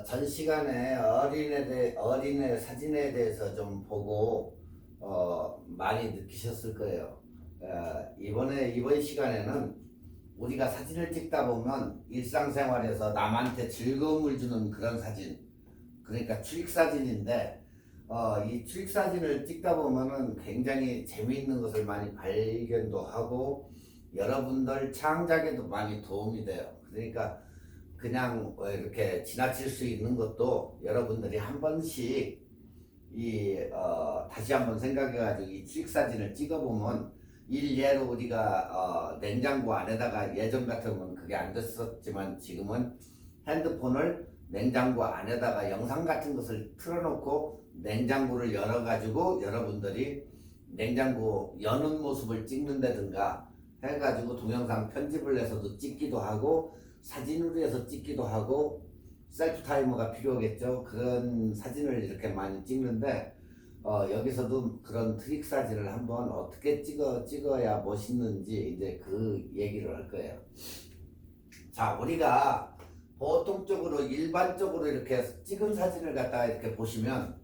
전 시간에 어린애 사진에 대해서 좀 보고 많이 느끼셨을 거예요. 이번 시간에는 우리가 사진을 찍다 보면 일상생활에서 남한테 즐거움을 주는 그런 사진, 그러니까 출입사진인데, 이 출입사진을 찍다 보면은 굉장히 재미있는 것을 많이 발견도 하고 여러분들 창작에도 많이 도움이 돼요. 그러니까 그냥 이렇게 지나칠 수 있는 것도 여러분들이 한 번씩 다시 한번 생각해가지고 이 출입사진을 찍어보면, 일례로 우리가 냉장고 안에다가, 예전 같으면 그게 안 됐었지만 지금은 핸드폰을 냉장고 안에다가 영상 같은 것을 틀어놓고 냉장고를 열어가지고 여러분들이 냉장고 여는 모습을 찍는다든가 해가지고 동영상 편집을 해서도 찍기도 하고 사진으로 해서 찍기도 하고, 셀프 타이머가 필요하겠죠. 그런 사진을 이렇게 많이 찍는데, 여기서도 그런 트릭 사진을 한번 어떻게 찍어야 멋있는지 이제 그 얘기를 할 거예요. 자, 우리가 보통적으로 일반적으로 이렇게 찍은 사진을 갖다가 이렇게 보시면,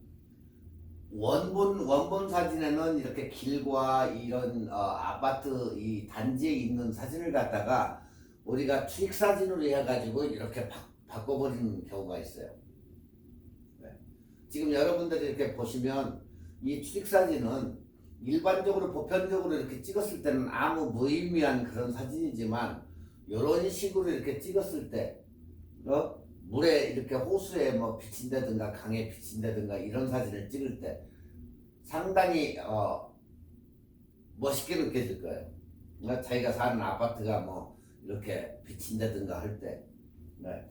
원본 사진에는 이렇게 길과 이런 아파트 이 단지에 있는 사진을 갖다가 우리가 추익 사진으로 해가지고 이렇게 바꿔버리는 경우가 있어요. 네. 지금 여러분들이 이렇게 보시면 이 추익 사진은 일반적으로 보편적으로 이렇게 찍었을 때는 아무 무의미한 그런 사진이지만, 이런 식으로 이렇게 찍었을 때 물에 이렇게 호수에 뭐 비친다든가 강에 비친다든가 이런 사진을 찍을 때 상당히 멋있게 느껴질 거예요. 그러니까 자기가 사는 아파트가 뭐 이렇게 비친다든가 할 때, 네.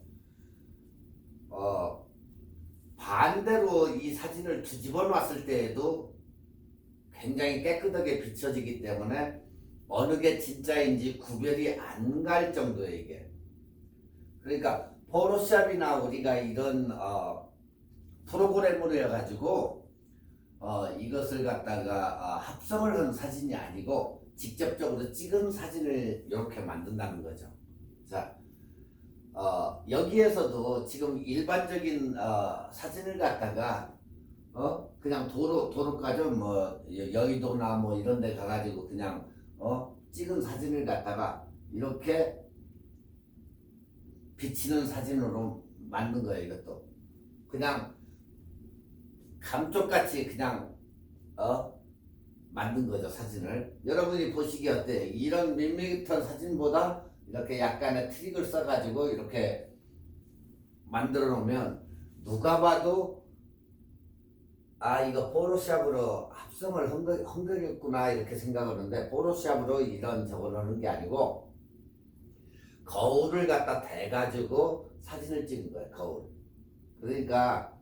반대로 이 사진을 뒤집어 놨을 때에도 굉장히 깨끗하게 비춰지기 때문에 어느 게 진짜인지 구별이 안 갈 정도예요, 이게. 그러니까 포토샵이나 우리가 이런 프로그램으로 해가지고 이것을 갖다가 합성을 한 사진이 아니고 직접적으로 찍은 사진을 이렇게 만든다는 거죠. 자, 여기에서도 지금 일반적인 사진을 갖다가 그냥 도로가죠. 뭐 여의도나 뭐 이런 데 가가지고 그냥 찍은 사진을 갖다가 이렇게 비치는 사진으로 만든 거예요. 이것도 그냥 감쪽같이 그냥 만든 거죠. 사진을 여러분이 보시기에 어때? 이런 밋밋한 사진보다 이렇게 약간의 트릭을 써가지고 이렇게 만들어 놓으면 누가 봐도 이거 포토샵으로 합성을 한 거겠구나 이렇게 생각하는데, 포토샵으로 이런 저걸 하는 게 아니고 거울을 갖다 대가지고 사진을 찍은 거예요. 거울. 그러니까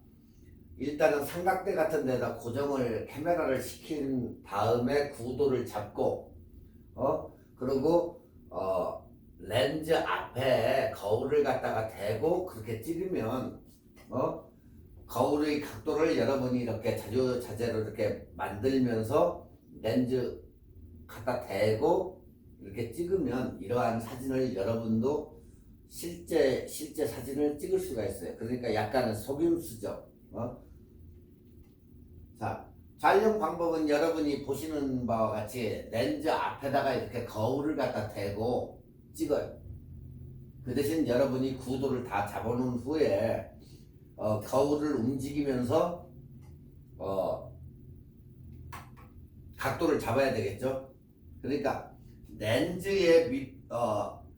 일단은 삼각대 같은 데다 고정을 카메라를 시킨 다음에 구도를 잡고 그리고 렌즈 앞에 거울을 갖다가 대고 그렇게 찍으면 거울의 각도를 여러분이 이렇게 자주자재로 이렇게 만들면서 렌즈 갖다 대고 이렇게 찍으면 이러한 사진을 여러분도 실제 사진을 찍을 수가 있어요. 그러니까 약간은 속임수죠. 자, 촬영 방법은 여러분이 보시는 바와 같이 렌즈 앞에다가 이렇게 거울을 갖다 대고 찍어요. 그 대신 여러분이 구도를 다 잡아놓은 후에 거울을 움직이면서 각도를 잡아야 되겠죠. 그러니까 렌즈의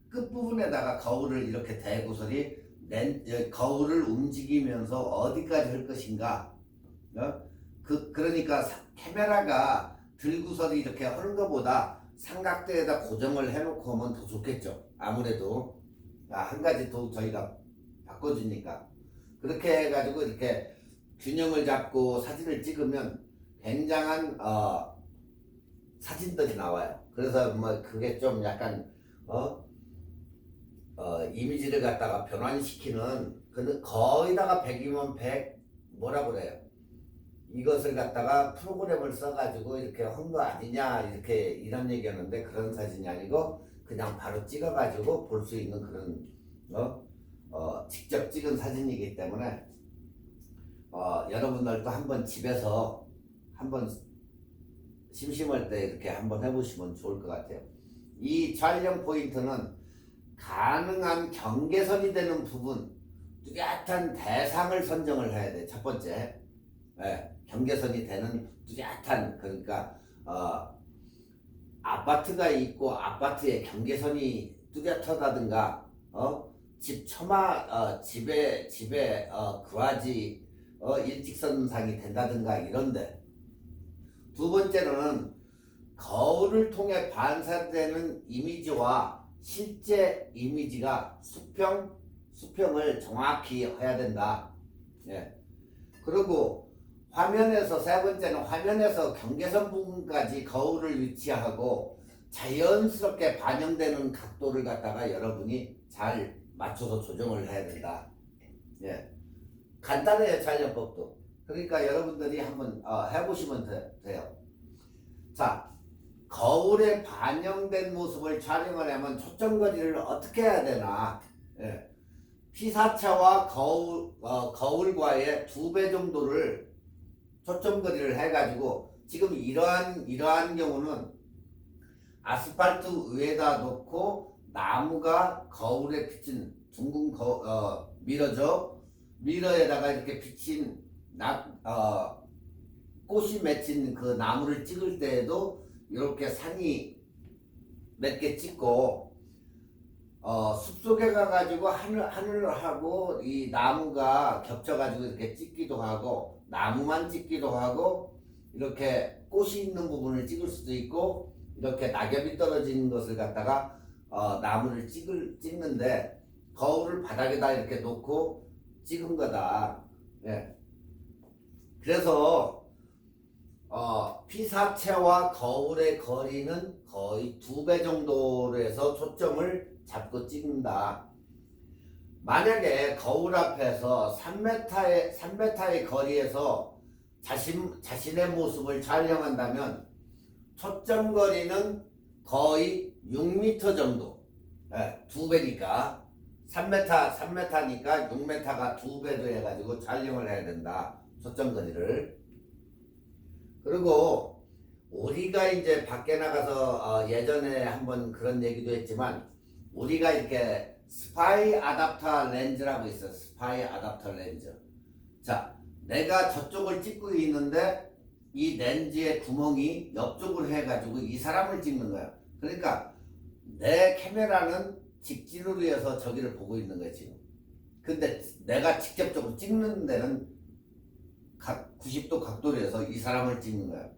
끝부분에다가 거울을 이렇게 대고서리 거울을 움직이면서 어디까지 할 것인가. 그러니까 카메라가 들고서리 이렇게 하는 것보다 삼각대에다 고정을 해놓고 하면 더 좋겠죠. 아무래도 한 가지 더 저희가 바꿔주니까 그렇게 해가지고 이렇게 균형을 잡고 사진을 찍으면 굉장한 사진들이 나와요. 그래서 뭐 그게 좀 약간 이미지를 갖다가 변환시키는, 거의다가 100이면 100 뭐라 그래요? 이것을 갖다가 프로그램을 써가지고 이렇게 한 거 아니냐 이렇게 이런 얘기하는데, 그런 사진이 아니고 그냥 바로 찍어가지고 볼 수 있는 그런 직접 찍은 사진이기 때문에 여러분들도 한번 집에서 한번 심심할 때 이렇게 한번 해보시면 좋을 것 같아요. 이 촬영 포인트는 가능한 경계선이 되는 부분, 뚜렷한 대상을 선정을 해야 돼. 첫 번째, 경계선이 되는 뚜렷한, 그러니까 아파트가 있고 아파트의 경계선이 뚜렷하다든가, 집 처마, 집에 그라지 일직선상이 된다든가 이런데. 두 번째로는 거울을 통해 반사되는 이미지와 실제 이미지가 수평을 정확히 해야 된다. 예. 그리고 화면에서, 세 번째는 화면에서 경계선 부분까지 거울을 위치하고 자연스럽게 반영되는 각도를 갖다가 여러분이 잘 맞춰서 조정을 해야 된다. 예. 간단해요, 촬영법도. 그러니까 여러분들이 한번 해보시면 돼요. 자, 거울에 반영된 모습을 촬영을 하면 초점거리를 어떻게 해야 되나. 예. 피사체와 거울과의 2배 정도를 초점거리를 해가지고, 지금 이러한 경우는 아스팔트 위에다 놓고 나무가 거울에 비친 둥근 미러에다가 이렇게 비친 꽃이 맺힌 그 나무를 찍을 때에도 이렇게 산이 몇 개 찍고, 숲속에 가가지고 하늘하고 이 나무가 겹쳐가지고 이렇게 찍기도 하고, 나무만 찍기도 하고, 이렇게 꽃이 있는 부분을 찍을 수도 있고, 이렇게 낙엽이 떨어지는 것을 갖다가 나무를 찍는데, 거울을 바닥에다 이렇게 놓고 찍은 거다. 예. 그래서 피사체와 거울의 거리는 거의 2배 정도로 해서 초점을 잡고 찍는다. 만약에 거울 앞에서 3m의 거리에서 자신의 모습을 촬영한다면 초점 거리는 거의 6m 정도. 2배니까 3m니까 6m가 2배로 해가지고 촬영을 해야 된다. 초점 거리를. 그리고 우리가 이제 밖에 나가서 예전에 한번 그런 얘기도 했지만, 우리가 이렇게 스파이 아답터 렌즈라고 있어요. 스파이 아답터 렌즈. 자, 내가 저쪽을 찍고 있는데 이 렌즈의 구멍이 옆쪽으로 해가지고 이 사람을 찍는 거야. 그러니까 내 카메라는 직진으로 해서 저기를 보고 있는 거야 지금. 근데 내가 직접적으로 찍는 데는 90도 각도로 해서 이 사람을 찍는 거야.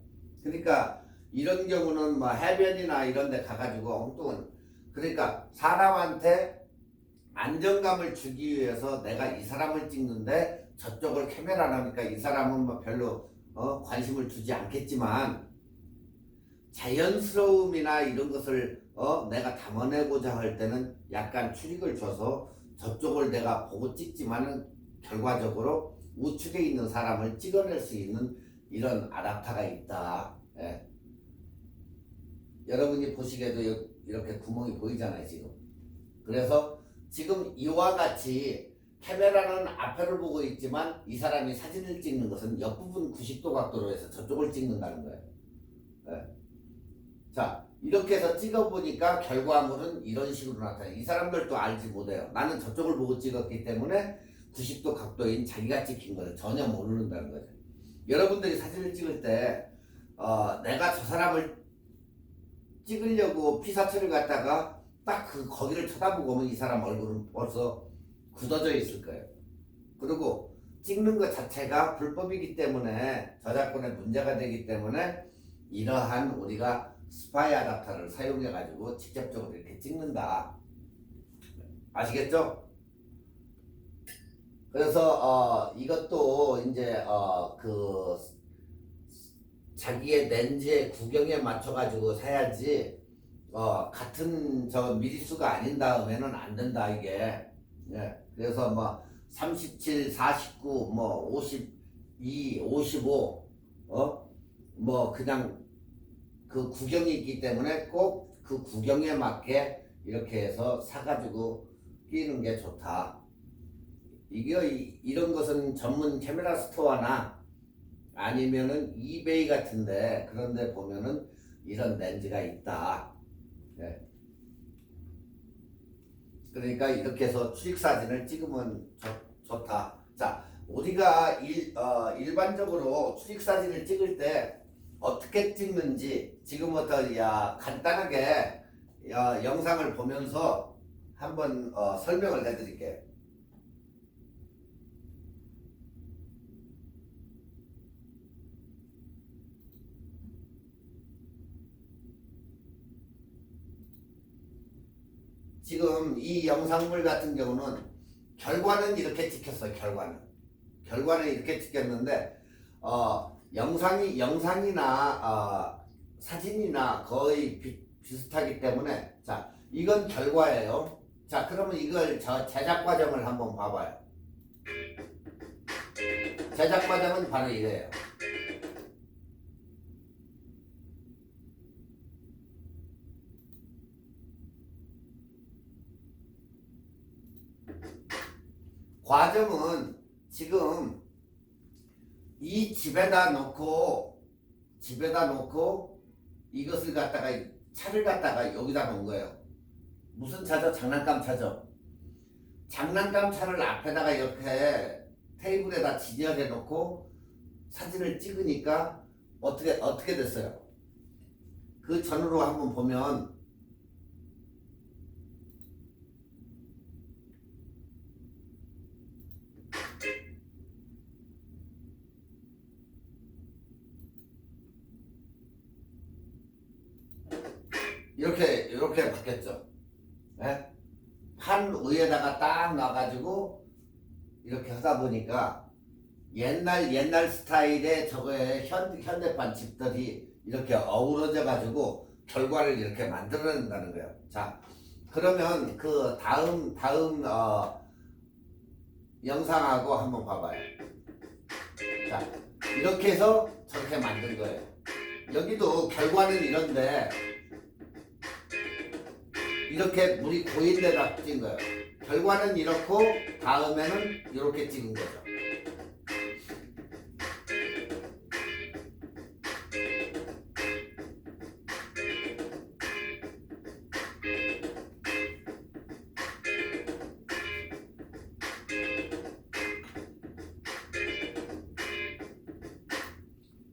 그러니까 이런 경우는 뭐 해변이나 이런 데 가가지고 엉뚱한, 그러니까 사람한테 안정감을 주기 위해서 내가 이 사람을 찍는데 저쪽을 카메라를 하니까 이 사람은 뭐 별로 관심을 주지 않겠지만, 자연스러움이나 이런 것을 내가 담아내고자 할 때는 약간 추릭을 줘서 저쪽을 내가 보고 찍지만은 결과적으로 우측에 있는 사람을 찍어낼 수 있는 이런 아답터가 있다. 예. 여러분이 보시기에도 이렇게 구멍이 보이잖아요 지금. 그래서 지금 이와 같이 카메라는 앞을 보고 있지만 이 사람이 사진을 찍는 것은 옆부분 90도 각도로 해서 저쪽을 찍는다는 거예요. 예. 자, 이렇게 해서 찍어보니까 결과물은 이런 식으로 나타나요. 이 사람들도 알지 못해요. 나는 저쪽을 보고 찍었기 때문에 90도 각도인 자기가 찍힌 거를 전혀 모른다는 거죠. 여러분들이 사진을 찍을 때 내가 저 사람을 찍으려고 피사체를 갖다가 딱 거기를 쳐다보고 오면 이 사람 얼굴은 벌써 굳어져 있을 거예요. 그리고 찍는 것 자체가 불법이기 때문에, 저작권에 문제가 되기 때문에 이러한 우리가 스파이 아답터를 사용해 가지고 직접적으로 이렇게 찍는다. 아시겠죠? 그래서 이것도 이제 그 자기의 렌즈의 구경에 맞춰 가지고 사야지 같은 저 미리수가 아닌 다음에는 안 된다 이게. 예. 그래서 뭐 37, 49, 뭐 52, 55 뭐 그냥 그 구경이 있기 때문에 꼭 그 구경에 맞게 이렇게 해서 사가지고 끼는 게 좋다. 이게 이런 것은 전문 카메라 스토어나 아니면은 이베이 같은데 그런데 보면은 이런 렌즈가 있다. 예. 그러니까 이렇게 해서 출입 사진을 찍으면 좋다. 자, 우리가 일반적으로 출입 사진을 찍을 때 어떻게 찍는지 지금부터 간단하게 영상을 보면서 한번 설명을 해드릴게요. 지금 이 영상물 같은 경우는 결과는 이렇게 찍혔어요. 결과는 이렇게 찍혔는데 영상이나 사진이나 거의 비슷하기 때문에 자 이건 결과예요. 자 그러면 이걸 제작 과정을 한번 봐봐요. 제작 과정은 바로 이래요. 과정은 지금 이 집에다 놓고 이것을 갖다가 차를 갖다가 여기다 놓은 거예요. 무슨 차죠? 장난감 차죠. 장난감 차를 앞에다가 이렇게 테이블에다 진열해 놓고 사진을 찍으니까 어떻게 됐어요? 그 전으로 한번 보면 이렇게 바뀌었죠. 네? 판 위에다가 딱 놔가지고 이렇게 하다 보니까 옛날 스타일의 저거에 현대판 집들이 이렇게 어우러져 가지고 결과를 이렇게 만들어낸다는 거예요. 자, 그러면 그 다음 영상하고 한번 봐봐요. 자, 이렇게 해서 저렇게 만든 거예요. 여기도 결과는 이런데 이렇게 물이 고인 데다 찍은 거예요. 결과는 이렇고 다음에는 이렇게 찍은 거죠.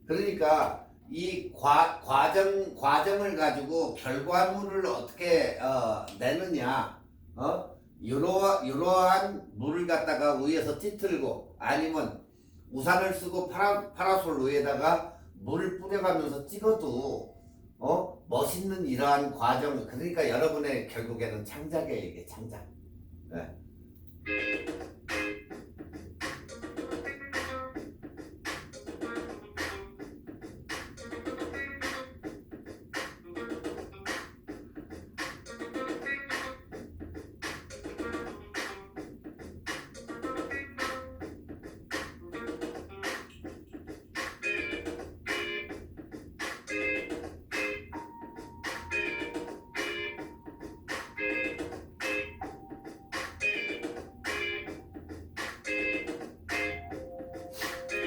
그러니까 이 과정을 가지고 결과물을 어떻게 내느냐, 이러한 물을 갖다가 위에서 찌틀고 아니면 우산을 쓰고 파라솔 위에다가 물을 뿌려가면서 찍어도 멋있는 이러한 과정. 그러니까 여러분의 결국에는 창작이에요. 이게 창작. 네.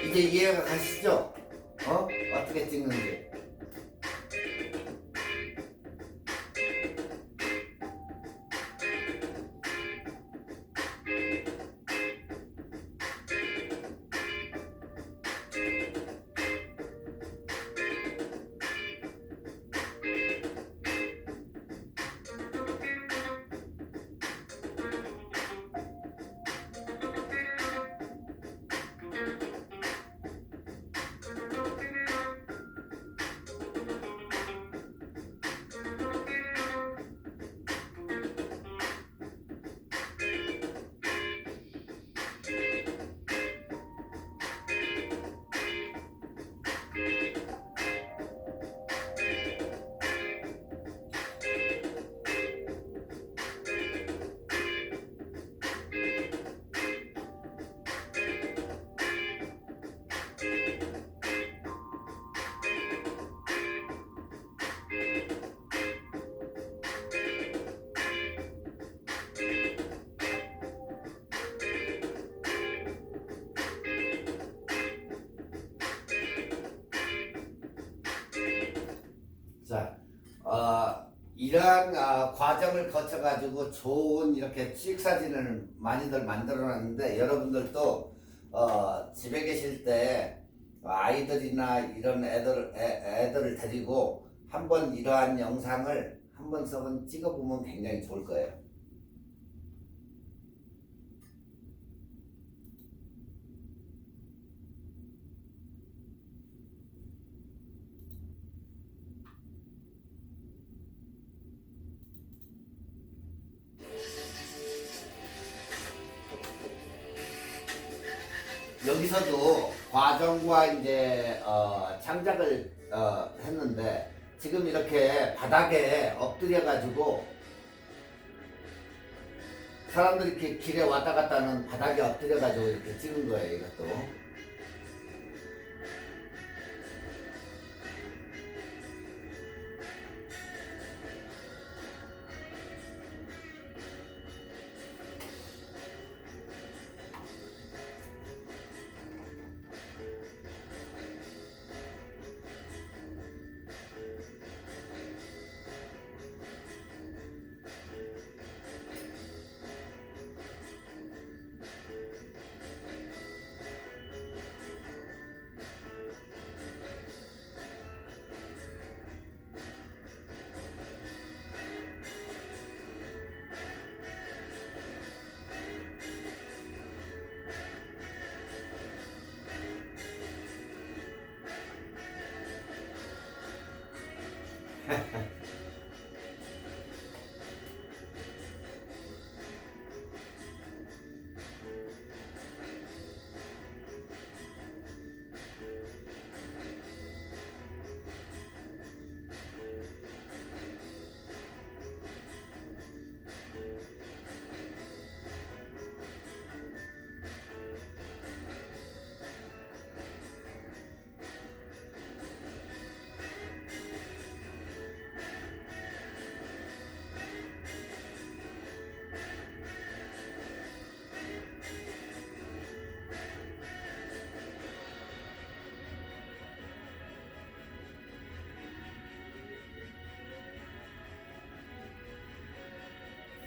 이제 이해가 가시죠? 어떻게 찍는지. 이러한 과정을 거쳐 가지고 좋은 이렇게 취익 사진을 많이들 만들어 놨는데, 여러분들도 집에 계실 때 아이들이나 이런 애들을 데리고 한번 이러한 영상을 한번 썩은 찍어보면 굉장히 좋을 거예요. 여기서도 과정과 이제 창작을 했는데, 지금 이렇게 바닥에 엎드려 가지고 사람들이 이렇게 길에 왔다 갔다 하는 바닥에 엎드려 가지고 이렇게 찍은 거예요, 이것도.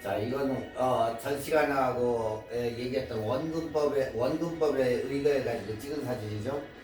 자, 이거는 전 시간하고 얘기했던 원근법에 의거해 가지고 찍은 사진이죠.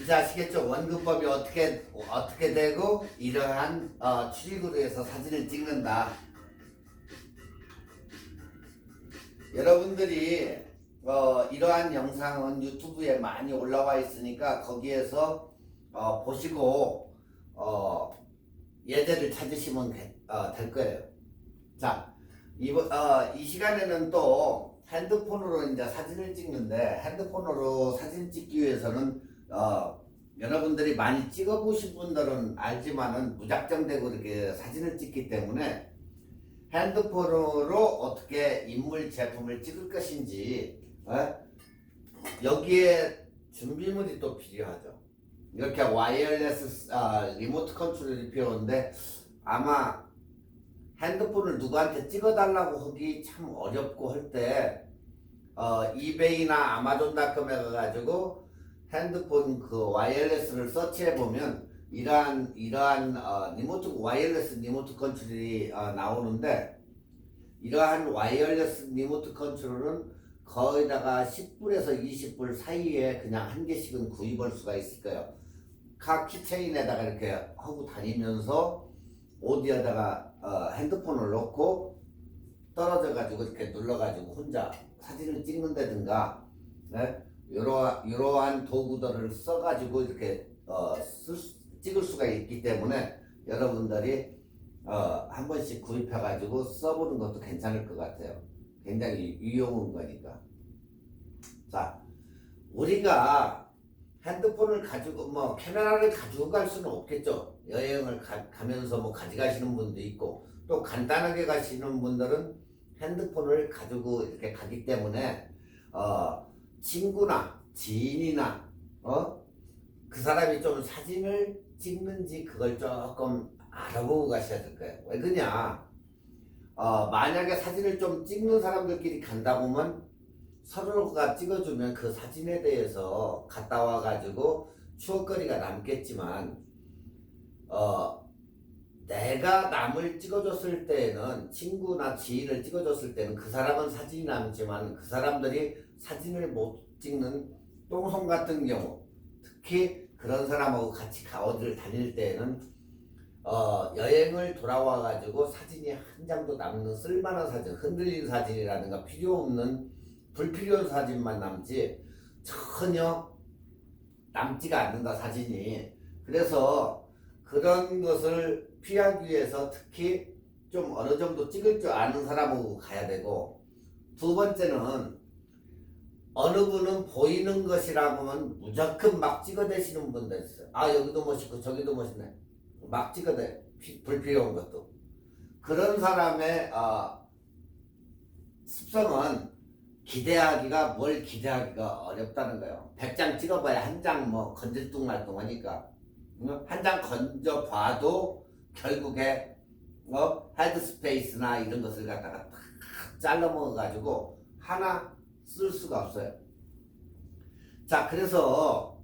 이제 아시겠죠? 원근법이 어떻게 되고 이러한 추리구로 해서 사진을 찍는다. 여러분들이 이러한 영상은 유튜브에 많이 올라와 있으니까 거기에서 보시고 예제를 찾으시면 될 거예요. 자, 이 시간에는 또 핸드폰으로 이제 사진을 찍는데, 핸드폰으로 사진 찍기 위해서는 여러분들이 많이 찍어보신 분들은 알지만은 무작정되고 이렇게 사진을 찍기 때문에 핸드폰으로 어떻게 인물 제품을 찍을 것인지 여기에 준비물이 또 필요하죠. 이렇게 와이어리스 리모트 컨트롤이 필요한데, 아마 핸드폰을 누구한테 찍어달라고 하기 참 어렵고 할 때 이베이나 아마존닷컴에 가가지고 핸드폰 그 와이어리스를 서치해보면 이러한 와이어리스 리모트 컨트롤이 나오는데, 이러한 와이어리스 리모트 컨트롤은 거의다가 10불에서 20불 사이에 그냥 한 개씩은 구입할 수가 있을 거예요. 카 키체인에다가 이렇게 하고 다니면서 어디에다가 핸드폰을 놓고 떨어져 가지고 이렇게 눌러 가지고 혼자 사진을 찍는다든가, 네? 이러한 도구들을 써 가지고 이렇게 찍을 수가 있기 때문에 여러분들이 한 번씩 구입해 가지고 써보는 것도 괜찮을 것 같아요. 굉장히 유용한 거니까. 자, 우리가 핸드폰을 가지고 뭐 카메라를 가지고 갈 수는 없겠죠. 여행을 가면서 뭐 가져가시는 분도 있고, 또 간단하게 가시는 분들은 핸드폰을 가지고 이렇게 가기 때문에 친구나 지인이나 그 사람이 좀 사진을 찍는지 그걸 조금 알아보고 가셔야 될 거예요. 왜 그러냐? 만약에 사진을 좀 찍는 사람들끼리 간다 보면 서로가 찍어주면 그 사진에 대해서 갔다 와가지고 추억거리가 남겠지만, 내가 남을 찍어줬을 때는, 친구나 지인을 찍어줬을 때는 그 사람은 사진이 남지만 그 사람들이 사진을 못 찍는 똥손 같은 경우, 특히 그런 사람하고 같이 어디를 다닐 때는 여행을 돌아와 가지고 사진이 한 장도 남는 쓸만한 사진, 흔들린 사진이라든가 필요 없는 불필요한 사진만 남지 전혀 남지가 않는다, 사진이. 그래서 그런 것을 피하기 위해서 특히 좀 어느 정도 찍을 줄 아는 사람하고 가야 되고, 두 번째는 어느 분은 보이는 것이라고 하면 무조건 막 찍어대시는 분들 있어요. 여기도 멋있고 저기도 멋있네, 막 찍어대, 불필요한 것도. 그런 사람의 습성은 뭘 기대하기가 어렵다는 거예요. 100장 찍어봐야 한 장 뭐 건질뚱말뚱하니까, 한 장 건져봐도 결국에 헤드스페이스나 이런 것을 갖다가 탁 잘라 먹어가지고 하나 쓸 수가 없어요. 자, 그래서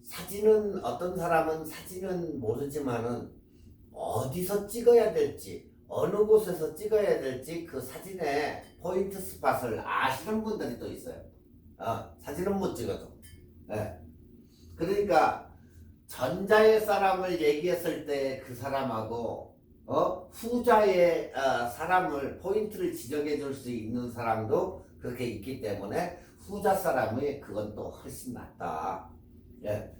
사진은, 어떤 사람은 사진은 모르지만은 어디서 찍어야 될지, 어느 곳에서 찍어야 될지 그 사진의 포인트 스팟을 아시는 분들이 또 있어요. 사진은 못 찍어도. 네. 그러니까 전자의 사람을 얘기했을 때 그 사람하고 후자의 사람을, 포인트를 지적해 줄 수 있는 사람도 그렇게 있기 때문에 후자 사람의 그건 또 훨씬 낫다. 예.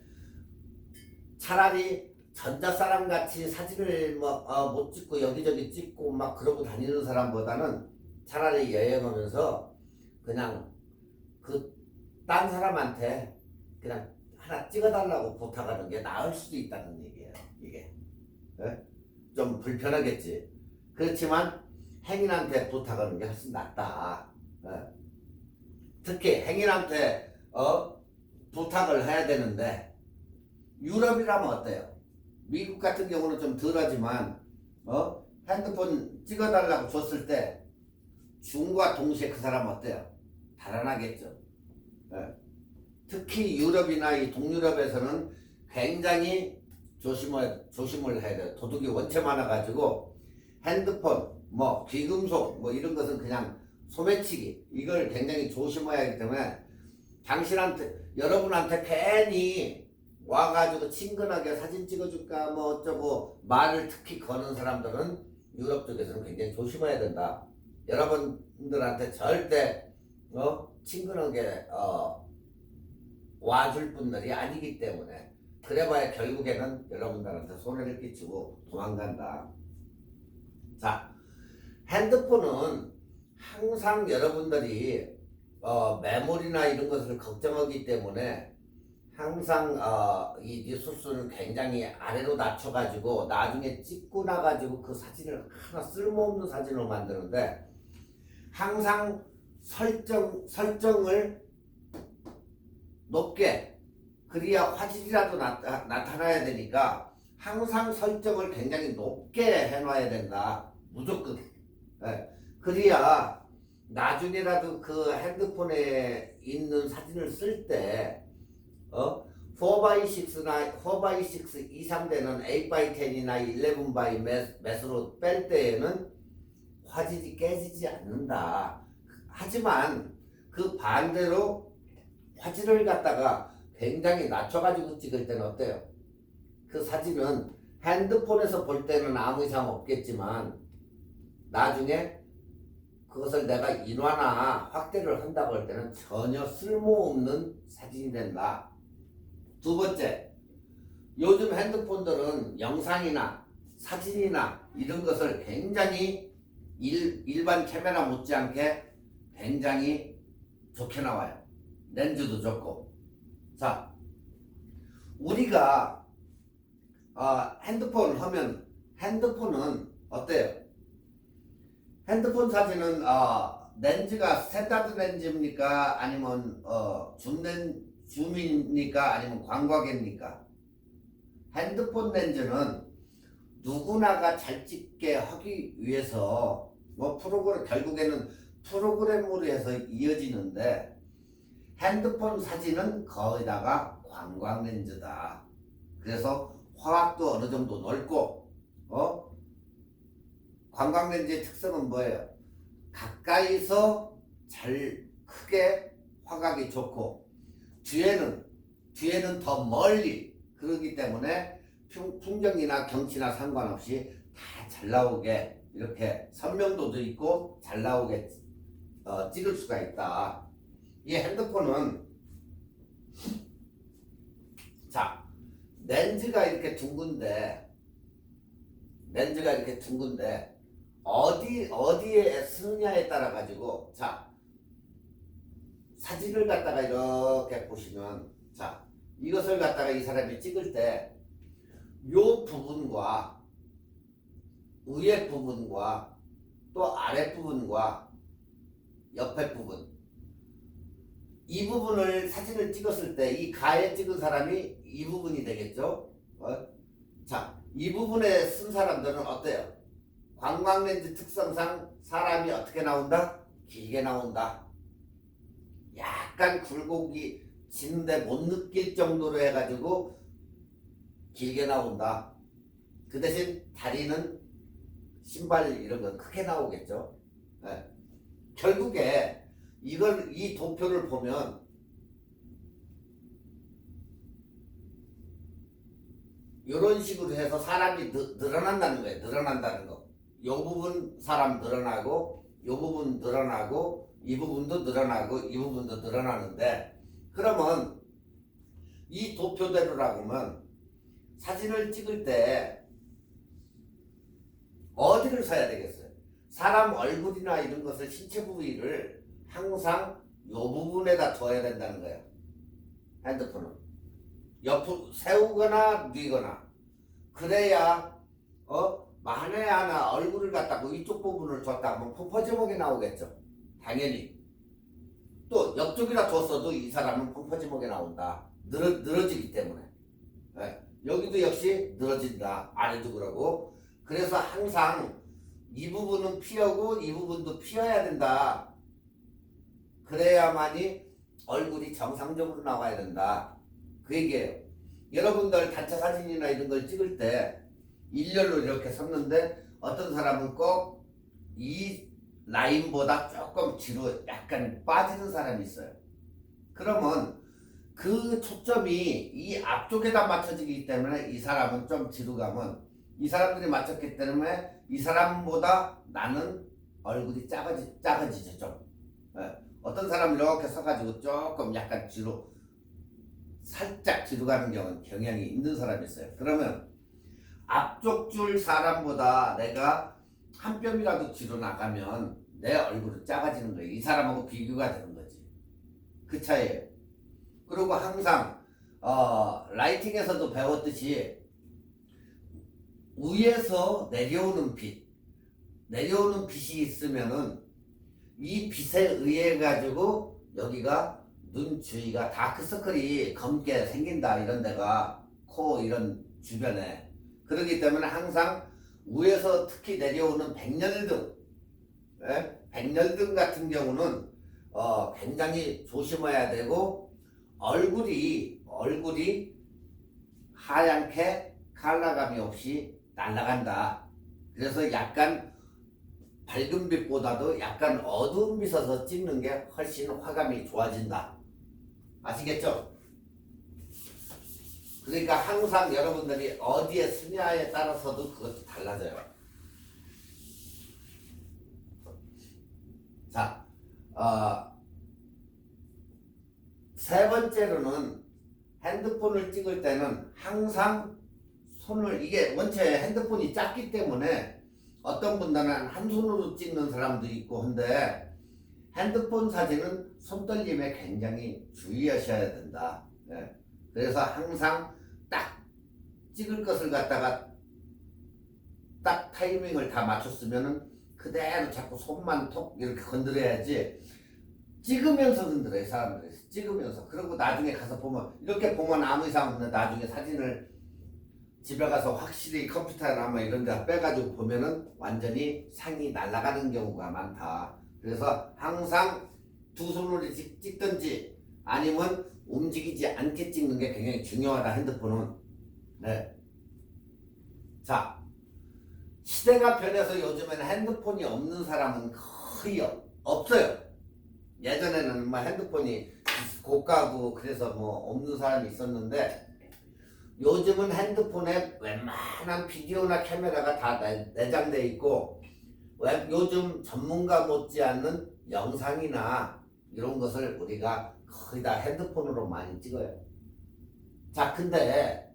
차라리 전자 사람 같이 사진을 못 찍고 여기저기 찍고 막 그러고 다니는 사람보다는 차라리 여행하면서 그냥 딴 사람한테 그냥 하나 찍어달라고 부탁하는 게 나을 수도 있다는 얘기예요, 이게. 예? 좀 불편하겠지. 그렇지만 행인한테 부탁하는 게 훨씬 낫다. 예. 특히 행인한테 부탁을 해야 되는데, 유럽이라면 어때요? 미국 같은 경우는 좀 덜하지만 핸드폰 찍어달라고 줬을 때 중과 동시에 그 사람 어때요? 달아나겠죠. 예. 특히 유럽이나 이 동유럽에서는 굉장히 조심을 해야 돼요. 도둑이 원체 많아가지고 핸드폰, 귀금속 이런 것은 그냥 소매치기, 이걸 굉장히 조심해야 하기 때문에 여러분한테 괜히 와가지고 친근하게 사진 찍어줄까 어쩌고 말을 특히 거는 사람들은 유럽 쪽에서는 굉장히 조심해야 된다. 여러분들한테 절대 친근하게 와줄 분들이 아니기 때문에, 그래봐야 결국에는 여러분들한테 손해를 끼치고 도망간다. 자, 핸드폰은 항상 여러분들이 메모리나 이런 것을 걱정하기 때문에 항상 이 리소스를 굉장히 아래로 낮춰가지고 나중에 찍고 나가지고 그 사진을 하나 쓸모없는 사진으로 만드는데, 항상 설정을 높게, 그래야 화질이라도 나타나야 되니까 항상 설정을 굉장히 높게 해놔야 된다, 무조건. 네. 그래야 나중에라도 그 핸드폰에 있는 사진을 쓸 때 4x6나 4x6 이상 되는 8x10이나 11x 몇으로 뺄 때에는 화질이 깨지지 않는다. 하지만 그 반대로 화질을 갖다가 굉장히 낮춰가지고 찍을 때는 어때요? 그 사진은 핸드폰에서 볼 때는 아무 이상 없겠지만 나중에 그것을 내가 인화나 확대를 한다고 할 때는 전혀 쓸모없는 사진이 된다. 두 번째, 요즘 핸드폰들은 영상이나 사진이나 이런 것을 굉장히 일반 카메라 못지않게 굉장히 좋게 나와요. 렌즈도 좋고. 자, 우리가 핸드폰 하면 핸드폰은 어때요? 핸드폰 사진은 렌즈가 스탠다드 렌즈입니까? 아니면 줌입니까? 아니면 광각입니까? 핸드폰 렌즈는 누구나가 잘 찍게 하기 위해서 결국에는 프로그램으로 해서 이어지는데 핸드폰 사진은 거기다가 광각 렌즈다. 그래서 화각도 어느 정도 넓고 광각 렌즈의 특성은 뭐예요? 가까이서 잘 크게 화각이 좋고 뒤에는 더 멀리 그러기 때문에 풍경이나 경치나 상관없이 다 잘 나오게 이렇게 선명도도 있고 잘 나오게 찍을 수가 있다. 이 핸드폰은 자 렌즈가 이렇게 둥근데 어디에 쓰느냐에 따라 가지고 자 사진을 갖다가 이렇게 보시면 자 이것을 갖다가 이 사람이 찍을 때 요 부분과 위에 부분과 또 아래 부분과 옆에 부분 이 부분을 사진을 찍었을 때 이 가에 찍은 사람이 이 부분이 되겠죠. 자, 이 부분에 쓴 사람들은 어때요? 광각렌즈 특성상 사람이 어떻게 나온다? 길게 나온다. 약간 굴곡이 지는데 못 느낄 정도로 해가지고 길게 나온다. 그 대신 다리는 신발 이런 건 크게 나오겠죠. 네. 결국에 이 도표를 보면 이런 식으로 해서 사람이 늘어난다는 거예요. 늘어난다는 거. 요 부분 사람 늘어나고 요 부분 늘어나고 이 부분도 늘어나고 이 부분도 늘어나는데 그러면 이 도표대로라고 하면 사진을 찍을 때 어디를 써야 되겠어요? 사람 얼굴이나 이런 것을 신체 부위를 항상 요 부분에다 둬야 된다는 거예요. 핸드폰은 옆으로 세우거나 뉘거나 그래야 만에 하나 얼굴을 갖다가 이쪽 부분을 뒀다 하면 펑퍼지목이 나오겠죠. 당연히 또 옆쪽이라 뒀어도 이 사람은 펑퍼지목이 나온다. 늘어지기 때문에. 네. 여기도 역시 늘어진다. 아래도 그러고. 그래서 항상 이 부분은 피하고 이 부분도 피해야 된다. 그래야만이 얼굴이 정상적으로 나와야 된다. 그 얘기예요. 여러분들 단체 사진이나 이런 걸 찍을 때 일렬로 이렇게 섰는데 어떤 사람은 꼭 이 라인보다 조금 뒤로 약간 빠지는 사람이 있어요. 그러면 그 초점이 이 앞쪽에다 맞춰지기 때문에 이 사람은 좀 뒤로 가면 이 사람들이 맞췄기 때문에 이 사람보다 나는 얼굴이 작아지죠 좀. 네. 어떤 사람 이렇게 서가지고 조금 약간 뒤로 살짝 뒤로 가는 경향이 있는 사람이 있어요. 그러면 앞쪽 줄 사람보다 내가 한 뼘이라도 뒤로 나가면 내 얼굴은 작아지는 거예요. 이 사람하고 비교가 되는 거지. 그 차이예요. 그리고 항상 라이팅에서도 배웠듯이 위에서 내려오는 빛이 있으면은 이 빛에 의해 가지고 여기가 눈 주위가 다크서클이 검게 생긴다. 이런 데가 코 이런 주변에. 그렇기 때문에 항상 위에서 특히 내려오는 백열등, 백열등 같은 경우는 굉장히 조심해야 되고 얼굴이 하얗게 컬러감이 없이 날아간다. 그래서 약간 밝은 빛보다도 약간 어두운 빛에서 찍는 게 훨씬 화감이 좋아진다. 아시겠죠? 그러니까 항상 여러분들이 어디에 쓰냐에 따라서도 그것도 달라져요. 자, 세 번째로는 핸드폰을 찍을 때는 항상 손을, 이게 원체 핸드폰이 작기 때문에 어떤 분들은 한 손으로 찍는 사람도 있고 한데, 핸드폰 사진은 손떨림에 굉장히 주의하셔야 된다. 예. 그래서 항상 딱 찍을 것을 갖다가 딱 타이밍을 다 맞췄으면은 그대로 자꾸 손만 톡 이렇게 건드려야지, 찍으면서 건드려요, 사람들이. 찍으면서. 그리고 나중에 가서 보면, 이렇게 보면 아무 이상 없는데 나중에 사진을 집에 가서 확실히 컴퓨터나 뭐 이런 데 빼가지고 보면은 완전히 상이 날아가는 경우가 많다. 그래서 항상 두 손으로 찍든지 아니면 움직이지 않게 찍는 게 굉장히 중요하다, 핸드폰은. 네. 자, 시대가 변해서 요즘에는 핸드폰이 없는 사람은 거의 없어요. 예전에는 뭐 핸드폰이 고가고 그래서 뭐 없는 사람이 있었는데, 요즘은 핸드폰에 웬만한 비디오나 카메라가 다 내장되어 있고, 요즘 전문가 못지않는 영상이나 이런 것을 우리가 거의 다 핸드폰으로 많이 찍어요. 자, 근데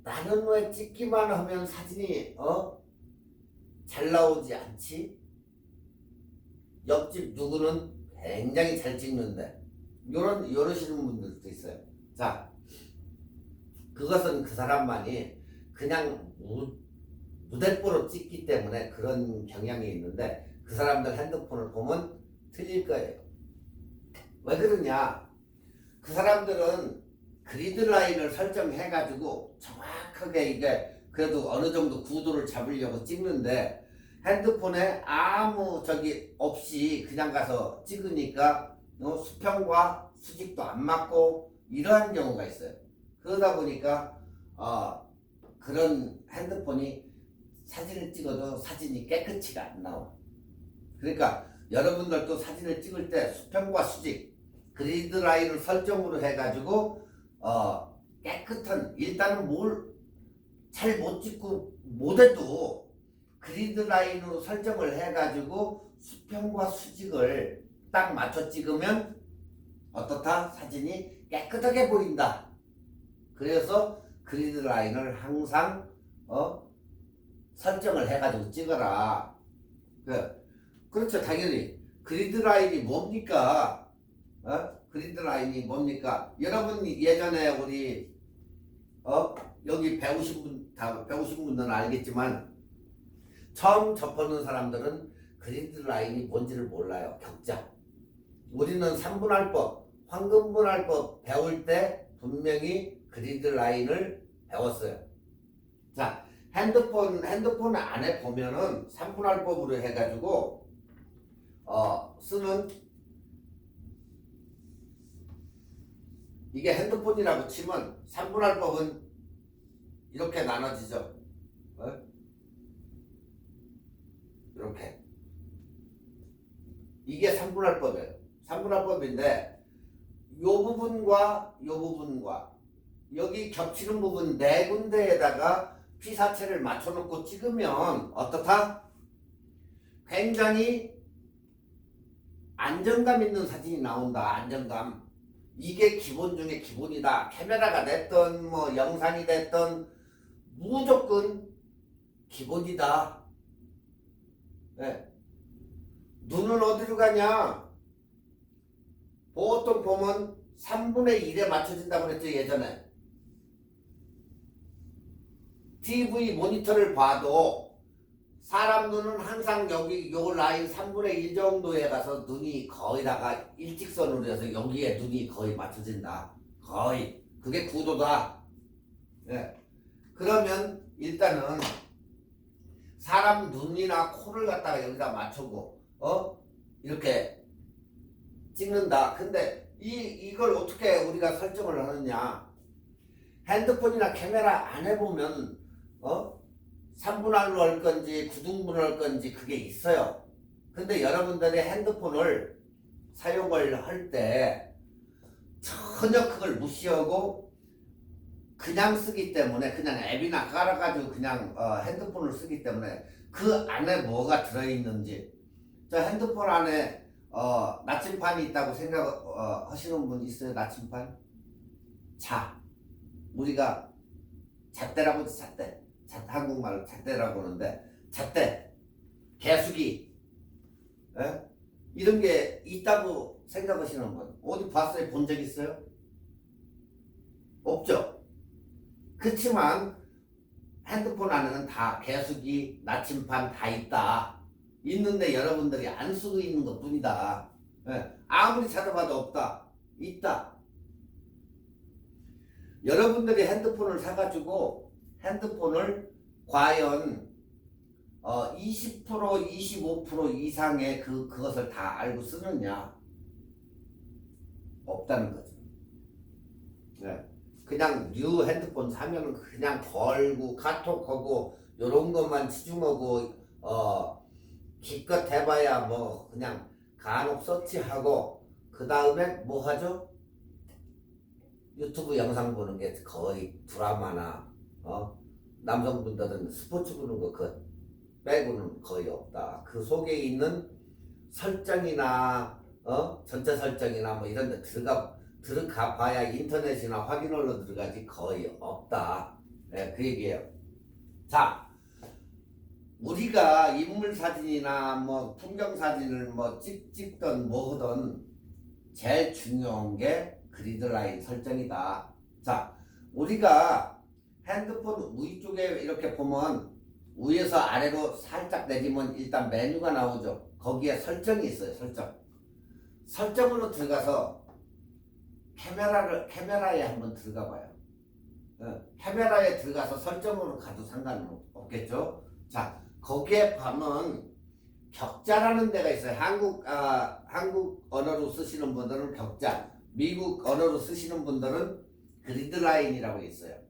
나는 왜 찍기만 하면 사진이 잘 나오지 않지? 옆집 누구는 굉장히 잘 찍는데, 이러시는 분들도 있어요. 자, 그것은 그 사람만이 그냥 무대뽀로 찍기 때문에 그런 경향이 있는데, 그 사람들 핸드폰을 보면 틀릴 거예요. 왜 그러냐? 그 사람들은 그리드라인을 설정해가지고 정확하게 이게 그래도 어느 정도 구도를 잡으려고 찍는데, 핸드폰에 아무 저기 없이 그냥 가서 찍으니까 수평과 수직도 안 맞고 이러한 경우가 있어요. 그러다 보니까 그런 핸드폰이 사진을 찍어도 사진이 깨끗이가 안 나와. 그러니까 여러분들도 사진을 찍을 때 수평과 수직, 그리드 라인을 설정으로 해가지고 깨끗한, 일단은 뭘 잘 못 찍고 못해도 그리드 라인으로 설정을 해가지고 수평과 수직을 딱 맞춰 찍으면 어떻다? 사진이 깨끗하게 보인다. 그래서 그리드 라인을 항상 설정을 해가지고 찍어라. 그렇죠, 당연히. 그리드 라인이 뭡니까? 그리드 라인이 뭡니까? 여러분 예전에 우리 여기 배우신 분들은 알겠지만, 처음 접하는 사람들은 그리드 라인이 뭔지를 몰라요. 격자. 우리는 3분할법, 황금분할법 배울 때 분명히 그리드 라인을 배웠어요. 자, 핸드폰 안에 보면은 3분할법으로 해가지고 쓰는, 이게 핸드폰이라고 치면 3분할법은 이렇게 나눠지죠. 이렇게. 이게 3분할법이에요. 3분할법인데 요 부분과 요 부분과 여기 겹치는 부분 네 군데에다가 피사체를 맞춰놓고 찍으면 어떻다? 굉장히 안정감 있는 사진이 나온다. 안정감. 이게 기본 중에 기본이다. 카메라가 됐든 뭐 영상이 됐든 무조건 기본이다. 네. 눈은 어디로 가냐? 보통 보면 3분의 1에 맞춰진다고 그랬죠, 예전에. TV 모니터를 봐도 사람 눈은 항상 여기 요 라인 3분의 1 정도에 가서 눈이 거의다가 일직선으로 해서 여기에 눈이 거의 맞춰진다. 거의. 그게 구도다. 네. 그러면 일단은 사람 눈이나 코를 갖다가 여기다 맞추고 이렇게 찍는다. 근데 이걸 어떻게 우리가 설정을 하느냐? 핸드폰이나 카메라 안에 보면 3분할로 할 건지 9등분을 할 건지 그게 있어요. 근데 여러분들의 핸드폰을 사용을 할 때 전혀 그걸 무시하고 그냥 쓰기 때문에 그냥 앱이나 깔아가지고 그냥 핸드폰을 쓰기 때문에 그 안에 뭐가 들어있는지 저 핸드폰 안에 나침판이 있다고 생각하시는 분 있어요? 나침판? 자, 우리가 잣대라고 하지. 잣대. 한국말로 잣대라고 하는데 잣대, 개수기, 에? 이런 게 있다고 생각하시는 분 어디 봤어요? 본 적 있어요? 없죠. 그렇지만 핸드폰 안에는 다 개수기, 나침판 다 있다. 있는데 여러분들이 안 쓰고 있는 것 뿐이다. 예, 아무리 찾아봐도 없다. 있다. 여러분들이 핸드폰을 사가지고 핸드폰을 과연 20% 25% 이상의 그것을 다 알고 쓰느냐? 없다는 거죠. 네. 그냥 뉴 핸드폰 사면은 그냥 걸고 카톡하고 요런 것만 치중하고 기껏 해봐야 뭐 그냥 간혹 서치하고 그 다음에 뭐 하죠? 유튜브 영상 보는 게 거의 드라마나 남성분들은 스포츠 보는 거 그 빼고는 거의 없다. 그 속에 있는 설정이나 전체 설정이나 뭐 이런 데 들어가 봐야 인터넷이나 확인홀로 들어가지 거의 없다. 네, 그 얘기예요. 자, 우리가 인물 사진이나 뭐 풍경 사진을 뭐 찍던 뭐 하던 제일 중요한 게 그리드라인 설정이다. 자, 우리가 핸드폰 위쪽에 이렇게 보면 위에서 아래로 살짝 내리면 일단 메뉴가 나오죠. 거기에 설정이 있어요. 설정으로 들어가서 카메라에 한번 들어가 봐요. 카메라에 들어가서 설정으로 가도 상관은 없겠죠. 자, 거기에 보면 격자라는 데가 있어요. 한국 언어로 쓰시는 분들은 격자, 미국 언어로 쓰시는 분들은 그리드라인이라고 있어요.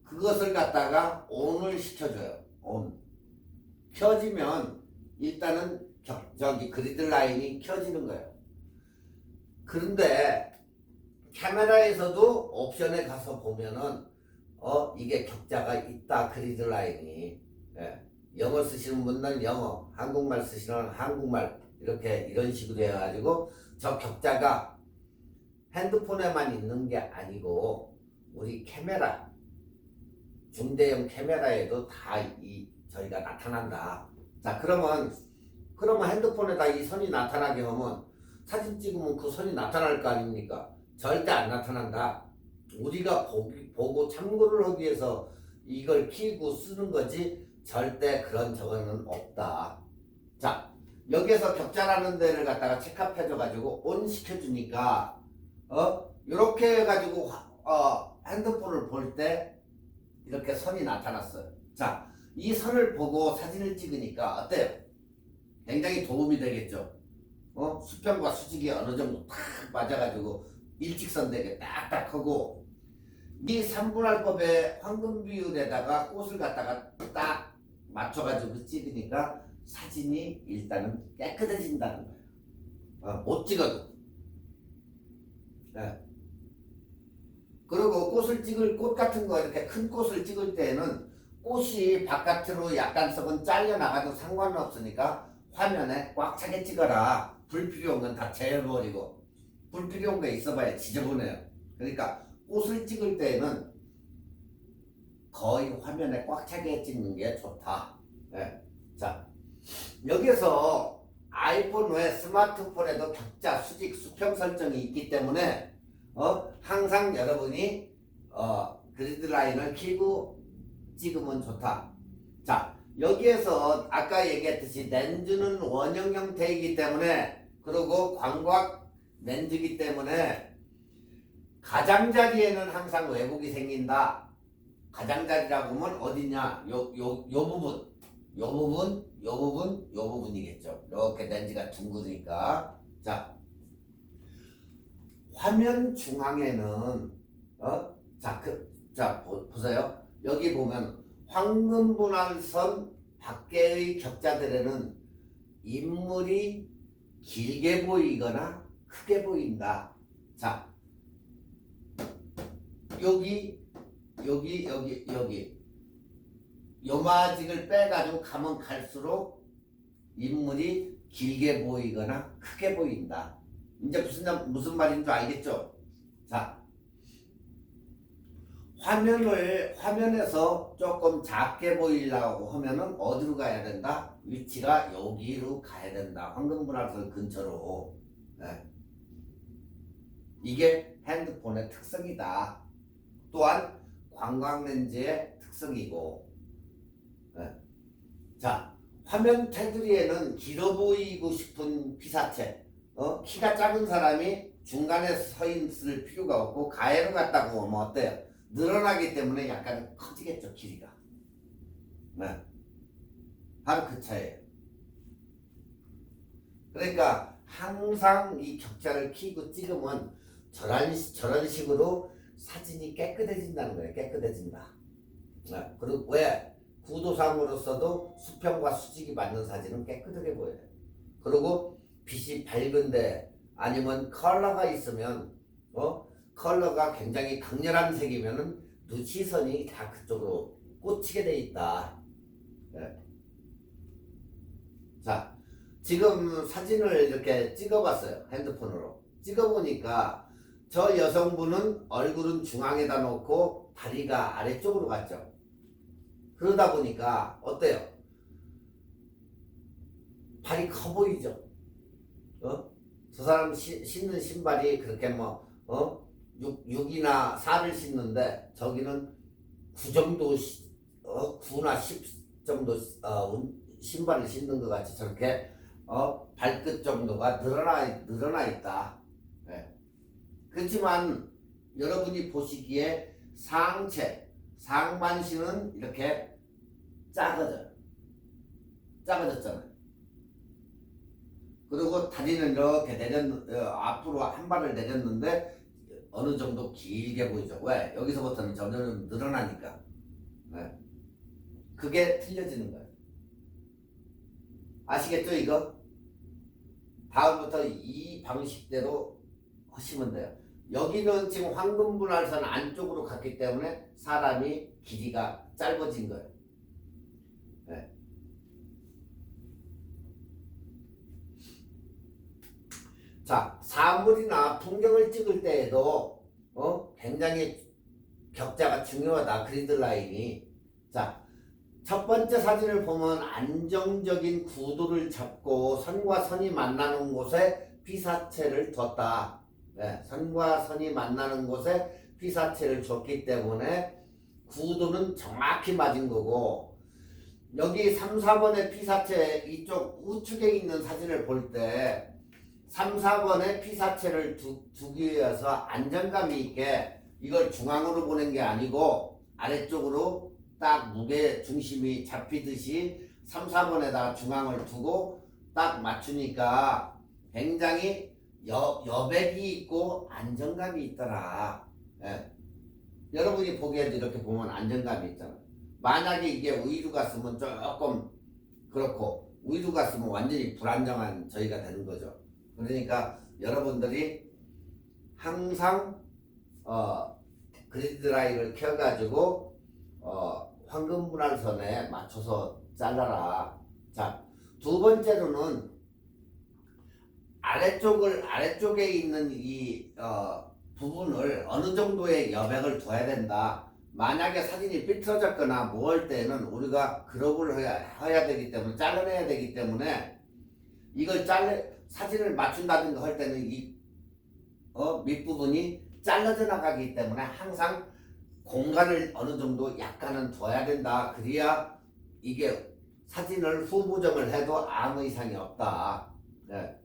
그것을 갖다가 ON을 시켜줘요. ON. 켜지면 일단은 저기 그리드라인이 켜지는 거예요. 그런데 카메라에서도 옵션에 가서 보면은 이게 격자가 있다. 그리드라인이. 예. 영어 쓰시는 분들은 영어, 한국말 쓰시는 한국말 이런 식으로 해가지고 저 격자가 핸드폰에만 있는 게 아니고 우리 카메라 중대형 카메라에도 다 저희가 나타난다. 자, 그러면 핸드폰에다 이 선이 나타나게 하면 사진 찍으면 그 선이 나타날 거 아닙니까? 절대 안 나타난다. 우리가 보고 참고를 하기 위해서 이걸 키고 쓰는 거지 절대 그런 저거는 없다. 자, 여기에서 격자라는 데를 갖다가 체크해줘가지고 온 시켜주니까 이렇게 해가지고 핸드폰을 볼 때 이렇게 선이 나타났어요. 자, 이 선을 보고 사진을 찍으니까 어때요? 굉장히 도움이 되겠죠. 수평과 수직이 어느 정도 탁 맞아가지고 일직선 되게 딱딱하고 이 3분할법의 황금 비율에다가 꽃을 갖다가 딱 맞춰가지고 찍으니까 사진이 일단은 깨끗해진다는 거예요. 못 찍어도. 네. 그리고 꽃 같은 거 이렇게 큰 꽃을 찍을 때는 꽃이 바깥으로 약간 썩은 잘려나가도 상관은 없으니까 화면에 꽉 차게 찍어라. 불필요한 건 다 제어버리고 불필요한 게 있어봐야 지저분해요. 그러니까 꽃을 찍을 때는 거의 화면에 꽉 차게 찍는 게 좋다. 네. 자, 여기서 아이폰 외 스마트폰에도 격자, 수직, 수평 설정이 있기 때문에 항상 여러분이 그리드라인을 켜고 찍으면 좋다. 자, 여기에서 아까 얘기했듯이 렌즈는 원형 형태이기 때문에 그리고 광각 렌즈이기 때문에 가장자리에는 항상 왜곡이 생긴다. 가장자리라고 하면 어디냐? 요 부분이겠죠. 이렇게 렌즈가 둥그니까. 자, 화면 중앙에는 보세요. 여기 보면 황금분할선 밖에의 격자들에는 인물이 길게 보이거나 크게 보인다. 자, 여기 요마직을 빼가지고 가면 갈수록 인물이 길게 보이거나 크게 보인다. 이제 무슨 말인 줄 알겠죠? 자, 화면에서 조금 작게 보이려고 하면은 어디로 가야 된다? 위치가 여기로 가야 된다. 황금분할선 근처로. 네. 이게 핸드폰의 특성이다. 또한 관광렌즈의 특성이고. 네. 자, 화면 테두리에는 길어 보이고 싶은 피사체, 키가 작은 사람이 중간에 서 있을 필요가 없고 가해로 갔다고 하면 어때요? 늘어나기 때문에 약간 커지겠죠, 길이가. 네. 바로 그 차이에요. 그러니까 항상 이 격자를 키고 찍으면 저런 식으로 사진이 깨끗해진다는 거예요. 깨끗해진다. 네. 그리고 왜? 구도상으로서도 수평과 수직이 맞는 사진은 깨끗하게 보여요. 그리고 빛이 밝은데 아니면 컬러가 있으면 컬러가 굉장히 강렬한 색이면은 시선이 다 그쪽으로 꽂히게 돼 있다. 네. 자, 지금 사진을 이렇게 찍어봤어요. 핸드폰으로. 찍어보니까 저 여성분은 얼굴은 중앙에다 놓고 다리가 아래쪽으로 갔죠. 그러다 보니까 어때요? 발이 커 보이죠? 저 사람 신는 신발이 그렇게 6이나 4를 신는데 저기는 9 정도 9나 10 정도 신발을 신는 것 같이 저렇게 발끝 정도가 늘어나 있다. 네. 그렇지만 여러분이 보시기에 상반신은 이렇게 작아졌잖아요. 그리고 다리는 이렇게 앞으로 한 발을 내렸는데 어느 정도 길게 보이죠. 왜? 여기서부터는 점점 늘어나니까. 네. 그게 틀려지는 거예요. 아시겠죠, 이거? 다음부터 이 방식대로 하시면 돼요. 여기는 지금 황금분할선 안쪽으로 갔기 때문에 사람이 길이가 짧아진 거예요. 네. 자, 사물이나 풍경을 찍을 때에도 굉장히 격자가 중요하다. 그리드 라인이. 자, 첫 번째 사진을 보면 안정적인 구도를 잡고 선과 선이 만나는 곳에 피사체를 뒀다. 네, 선과 선이 만나는 곳에 피사체를 줬기 때문에 구도는 정확히 맞은 거고, 여기 3, 4번의 피사체 이쪽 우측에 있는 사진을 볼 때 3, 4번의 피사체를 두기 위해서 안정감이 있게 이걸 중앙으로 보낸 게 아니고 아래쪽으로 딱 무게 중심이 잡히듯이 3, 4번에다가 중앙을 두고 딱 맞추니까 굉장히 여백이 있고 안정감이 있더라. 예. 여러분이 보기에도 이렇게 보면 안정감이 있잖아. 만약에 이게 우이루 갔으면 조금 그렇고 우이루 갔으면 완전히 불안정한 저희가 되는 거죠. 그러니까 여러분들이 항상 그리드 라인을 켜가지고 황금분할선에 맞춰서 잘라라. 자, 두 번째로는 아래쪽에 있는 이 부분을 어느 정도의 여백을 둬야 된다. 만약에 사진이 삐뚤어졌거나 뭐 할 때는 우리가 크롭을 해야 되기 때문에 잘라내야 되기 때문에 이걸 사진을 맞춘다든가 할 때는 이 밑부분이 잘라져 나가기 때문에 항상 공간을 어느 정도 약간은 둬야 된다. 그래야 이게 사진을 후보정을 해도 아무 이상이 없다. 네.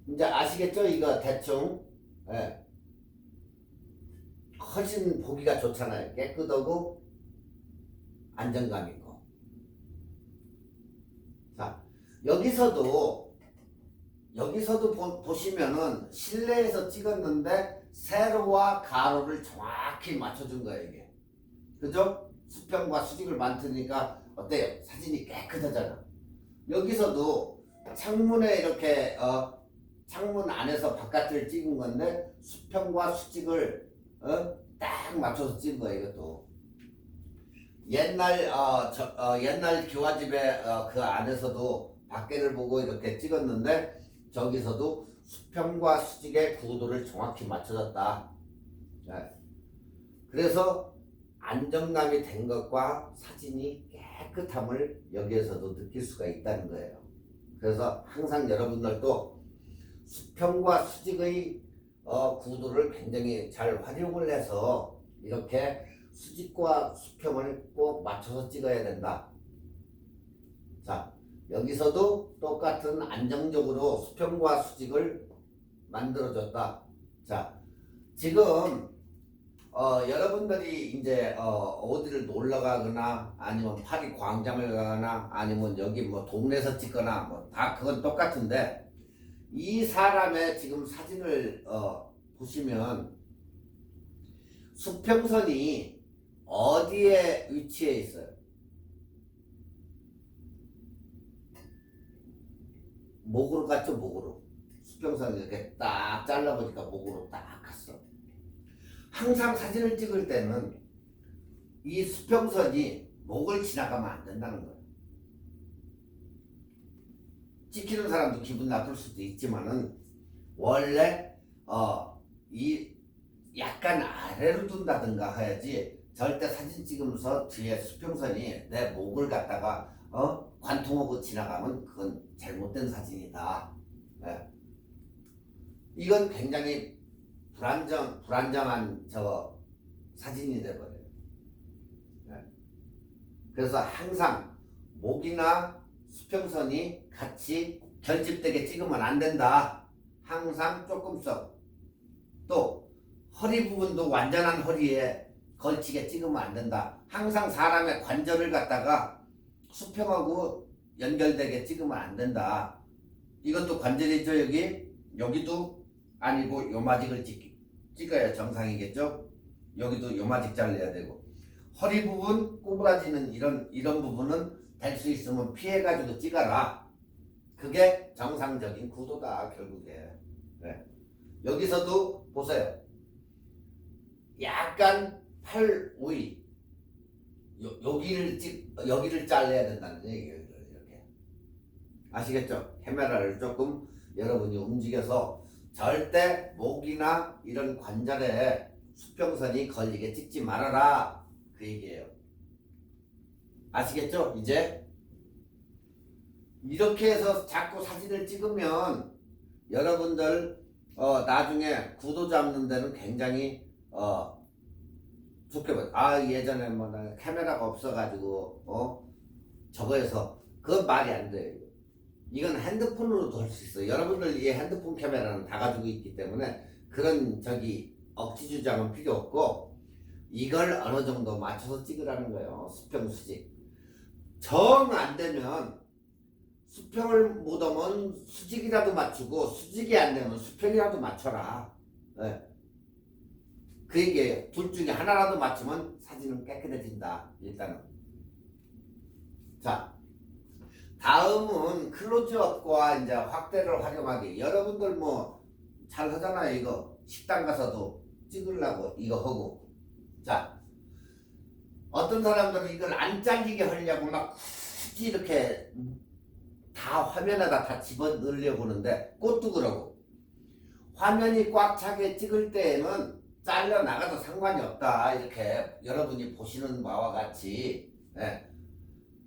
이제 아시겠죠? 이거 대충. 네. 훨씬 보기가 좋잖아요. 깨끗하고 안정감 있고. 자, 여기서도 보시면은 실내에서 찍었는데 세로와 가로를 정확히 맞춰준 거예요, 이게. 그죠? 수평과 수직을 맞추니까 어때요? 사진이 깨끗하잖아. 여기서도 창문에 이렇게 창문 안에서 바깥을 찍은 건데 수평과 수직을 딱 맞춰서 찍은 거야 이것도. 옛날 옛날 기와집에 그 안에서도 밖에를 보고 이렇게 찍었는데 저기서도 수평과 수직의 구도를 정확히 맞춰졌다. 네. 그래서 안정감이 된 것과 사진이 깨끗함을 여기에서도 느낄 수가 있다는 거예요. 그래서 항상 여러분들도 수평과 수직의 구도를 굉장히 잘 활용을 해서 이렇게 수직과 수평을 꼭 맞춰서 찍어야 된다. 자, 여기서도 똑같은 안정적으로 수평과 수직을 만들어줬다. 자, 지금 여러분들이 이제 어디를 놀러 가거나 아니면 파리 광장을 가거나 아니면 여기 뭐 동네에서 찍거나 뭐 다 그건 똑같은데 이 사람의 지금 사진을 보시면 수평선이 어디에 위치해 있어요? 목으로 갔죠, 목으로. 수평선이 이렇게 딱 잘라보니까 목으로 딱 갔어. 항상 사진을 찍을 때는 이 수평선이 목을 지나가면 안 된다는 거예요. 찍히는 사람도 기분 나쁠 수도 있지만은 원래 이 약간 아래로 둔다든가 해야지 절대 사진 찍으면서 뒤에 수평선이 내 목을 갖다가 관통하고 지나가면 그건 잘못된 사진이다. 네. 이건 굉장히 불안정한 사진이 돼버려요. 네. 그래서 항상 목이나 수평선이 같이 결집되게 찍으면 안 된다. 항상 조금씩. 또 허리 부분도 완전한 허리에 걸치게 찍으면 안 된다. 항상 사람의 관절을 갖다가 수평하고 연결되게 찍으면 안 된다. 이것도 관절이죠. 여기도 아니고 요마직을 찍어야 정상이겠죠. 여기도 요마직 잘라야 되고 허리 부분 꼬부라지는 이런 부분은 될 수 있으면 피해가지고 찍어라. 그게 정상적인 구도다 결국에. 네. 여기서도 보세요. 약간 팔 우위 여기를 잘라야 된다는 얘기예요. 이렇게 아시겠죠? 카메라를 조금 여러분이 움직여서 절대 목이나 이런 관절에 수평선이 걸리게 찍지 말아라 그 얘기예요. 아시겠죠? 이제 이렇게 해서 자꾸 사진을 찍으면 여러분들 나중에 구도 잡는 데는 굉장히 좋게 봐요. 예전에 뭐 카메라가 없어가지고 저거에서 그건 말이 안 돼요. 이건 핸드폰으로도 할 수 있어요. 여러분들 이 핸드폰 카메라는 다 가지고 있기 때문에 그런 억지 주장은 필요 없고 이걸 어느 정도 맞춰서 찍으라는 거예요. 수평 수직. 정 안 되면 수평을 못 오면 수직이라도 맞추고 수직이 안 되면 수평이라도 맞춰라. 네. 그 얘기예요. 둘 중에 하나라도 맞추면 사진은 깨끗해진다. 일단은. 자, 다음은 클로즈업과 이제 확대를 활용하기. 여러분들 뭐 잘 하잖아요. 이거 식당 가서도 찍으려고 이거 하고. 자, 어떤 사람들은 이걸 안 잘리게 하려고 막 굳이 이렇게 다 화면에다 다 집어넣으려고 하는데 그것도 그러고 화면이 꽉 차게 찍을 때에는 잘려 나가도 상관이 없다. 이렇게 여러분이 보시는 바와 같이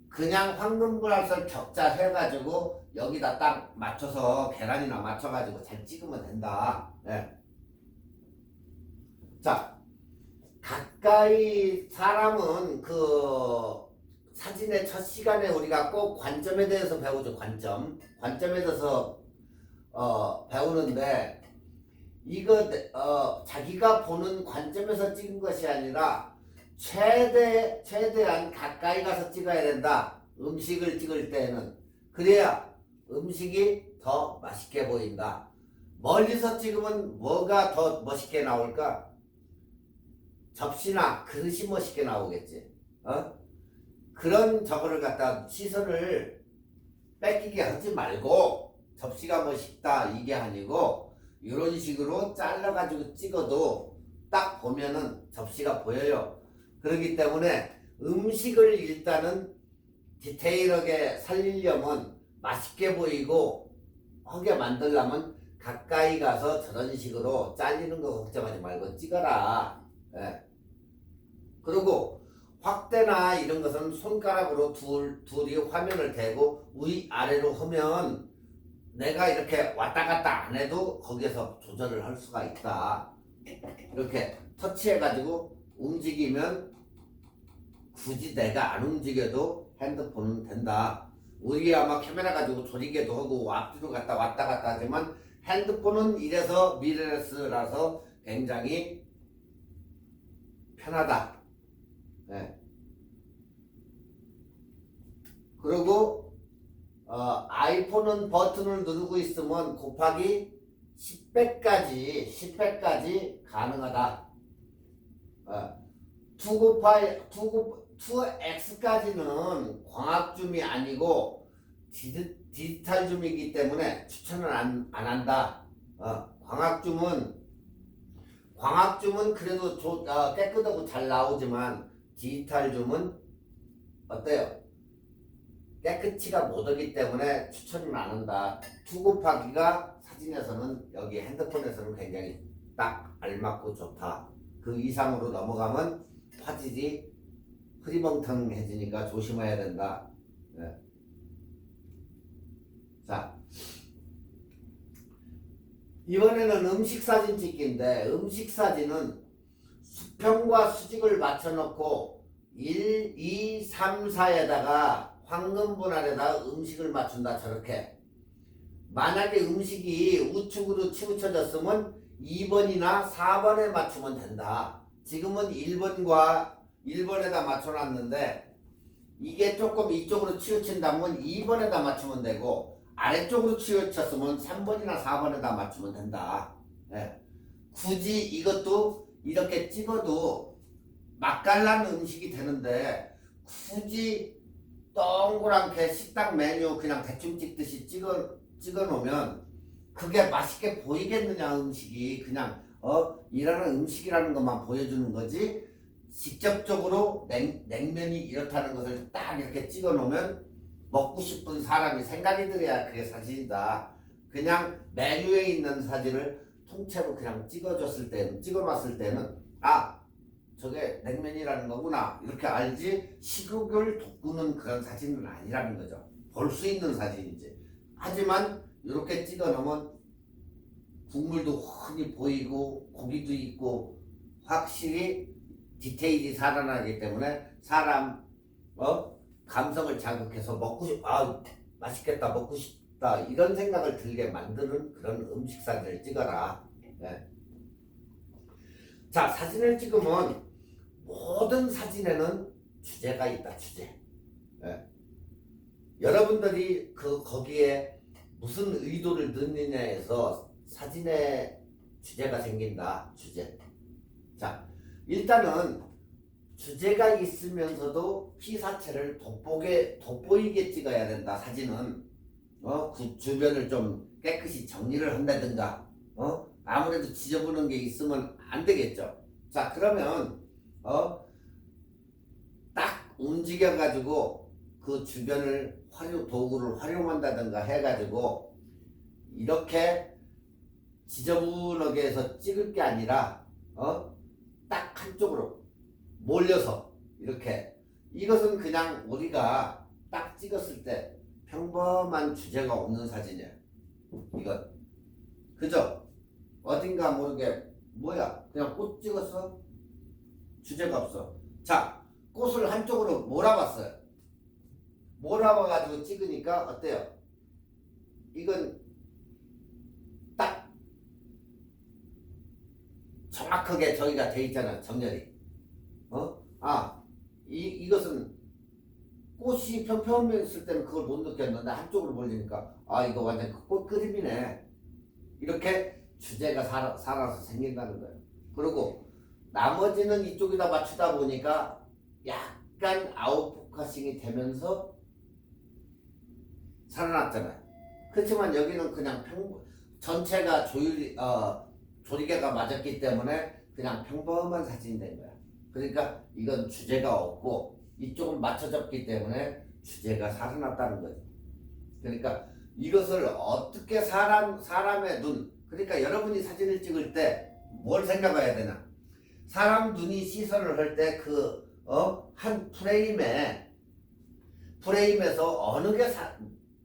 그냥 황금불알설 격자 해가지고 여기다 딱 맞춰서 계란이나 맞춰가지고 잘 찍으면 된다. 자, 가까이 사람은 그 사진의 첫 시간에 우리가 꼭 관점에 대해서 배우죠. 관점에 대해서 배우는데 이거 자기가 보는 관점에서 찍은 것이 아니라 최대한 가까이 가서 찍어야 된다. 음식을 찍을 때는 그래야 음식이 더 맛있게 보인다. 멀리서 찍으면 뭐가 더 멋있게 나올까? 접시나 그릇이 멋있게 나오겠지. 그런 저거를 갖다 시선을 뺏기게 하지 말고 접시가 멋있다 이게 아니고 이런 식으로 잘라가지고 찍어도 딱 보면은 접시가 보여요. 그렇기 때문에 음식을 일단은 디테일하게 살리려면 맛있게 보이고 하게 만들려면 가까이 가서 저런 식으로 잘리는 거 걱정하지 말고 찍어라. 예. 그리고 확대나 이런 것은 손가락으로 둘이 화면을 대고 위아래로 하면 내가 이렇게 왔다 갔다 안 해도 거기에서 조절을 할 수가 있다. 이렇게 터치해가지고 움직이면 굳이 내가 안 움직여도 핸드폰은 된다. 우리 아마 카메라 가지고 조리개도 하고 앞뒤로 갔다 왔다 갔다 하지만 핸드폰은 이래서 미러레스라서 굉장히 편하다. 네. 그리고 아이폰은 버튼을 누르고 있으면 곱하기 10배까지 가능하다. 2x까지는 광학줌이 아니고 디지털 줌이기 때문에 추천을 안 한다. 광학줌은 그래도 깨끗하고 잘 나오지만 디지털 줌은 어때요? 깨끗이가 못하기 때문에 추천은 안 한다. 2 곱하기가 사진에서는 여기 핸드폰에서는 굉장히 딱 알맞고 좋다. 그 이상으로 넘어가면 화질이 흐리멍텅해지니까 조심해야 된다. 네. 자, 이번에는 음식 사진 찍기인데 음식 사진은 수평과 수직을 맞춰놓고 1, 2, 3, 4에다가 황금 분할에다가 음식을 맞춘다. 저렇게 만약에 음식이 우측으로 치우쳐졌으면 2번이나 4번에 맞추면 된다. 지금은 1번에다 맞춰놨는데 이게 조금 이쪽으로 치우친다면 2번에다 맞추면 되고 아래쪽으로 치우쳤으면 3번이나 4번에다 맞추면 된다. 네. 굳이 이것도 이렇게 찍어도 맛깔난 음식이 되는데 굳이 동그랗게 식당 메뉴 그냥 대충 찍듯이 찍어 놓으면 그게 맛있게 보이겠느냐. 음식이 그냥 이라는 음식이라는 것만 보여주는 거지 직접적으로 냉면이 이렇다는 것을 딱 이렇게 찍어 놓으면 먹고 싶은 사람이 생각이 들어야 그게 사진이다. 그냥 메뉴에 있는 사진을 통째로 그냥 찍어놨을 때는 저게 냉면이라는 거구나 이렇게 알지 식욕을 돋구는 그런 사진은 아니라는 거죠. 볼 수 있는 사진이지. 하지만 이렇게 찍어 놓으면 국물도 흔히 보이고 고기도 있고 확실히 디테일이 살아나기 때문에 사람 감성을 자극해서 맛있겠다 먹고 싶다 이런 생각을 들게 만드는 그런 음식 사진을 찍어라. 네. 자, 사진을 찍으면 모든 사진에는 주제가 있다. 주제. 네. 여러분들이 거기에 무슨 의도를 넣느냐에서 사진의 주제가 생긴다. 주제. 자, 일단은 주제가 있으면서도 피사체를 돋보이게 찍어야 된다. 사진은 그 주변을 좀 깨끗이 정리를 한다든가 아무래도 지저분한 게 있으면 안 되겠죠. 자, 그러면 딱 움직여 가지고 그 주변을 도구를 활용한다든가 해가지고 이렇게 지저분하게 해서 찍을 게 아니라 딱 한쪽으로 몰려서 이렇게 이것은 그냥 우리가 딱 찍었을 때 평범한 주제가 없는 사진이에요. 이건 그죠? 어딘가 모르게 뭐야 그냥 꽃 찍었어? 주제가 없어. 자, 꽃을 한쪽으로 몰아봤어요. 몰아봐가지고 찍으니까 어때요? 이건 딱 정확하게 저기가 돼 있잖아. 정렬이. 이것은 꽃이 평평하게 있을 때는 그걸 못 느꼈는데 한쪽으로 몰리니까 이거 완전 꽃 그림이네. 이렇게 주제가 살아서 생긴다는 거예요. 그리고 나머지는 이쪽에다 맞추다 보니까 약간 아웃포커싱이 되면서 살아났잖아요. 그렇지만 여기는 그냥 전체가 조리개가 맞았기 때문에 그냥 평범한 사진이 된 거야. 그러니까 이건 주제가 없고 이쪽은 맞춰졌기 때문에 주제가 살아났다는 거지. 그러니까 이것을 어떻게 사람의 눈, 그러니까 여러분이 사진을 찍을 때 뭘 생각해야 되나? 사람 눈이 시선을 할 때 한 프레임에서 어느 게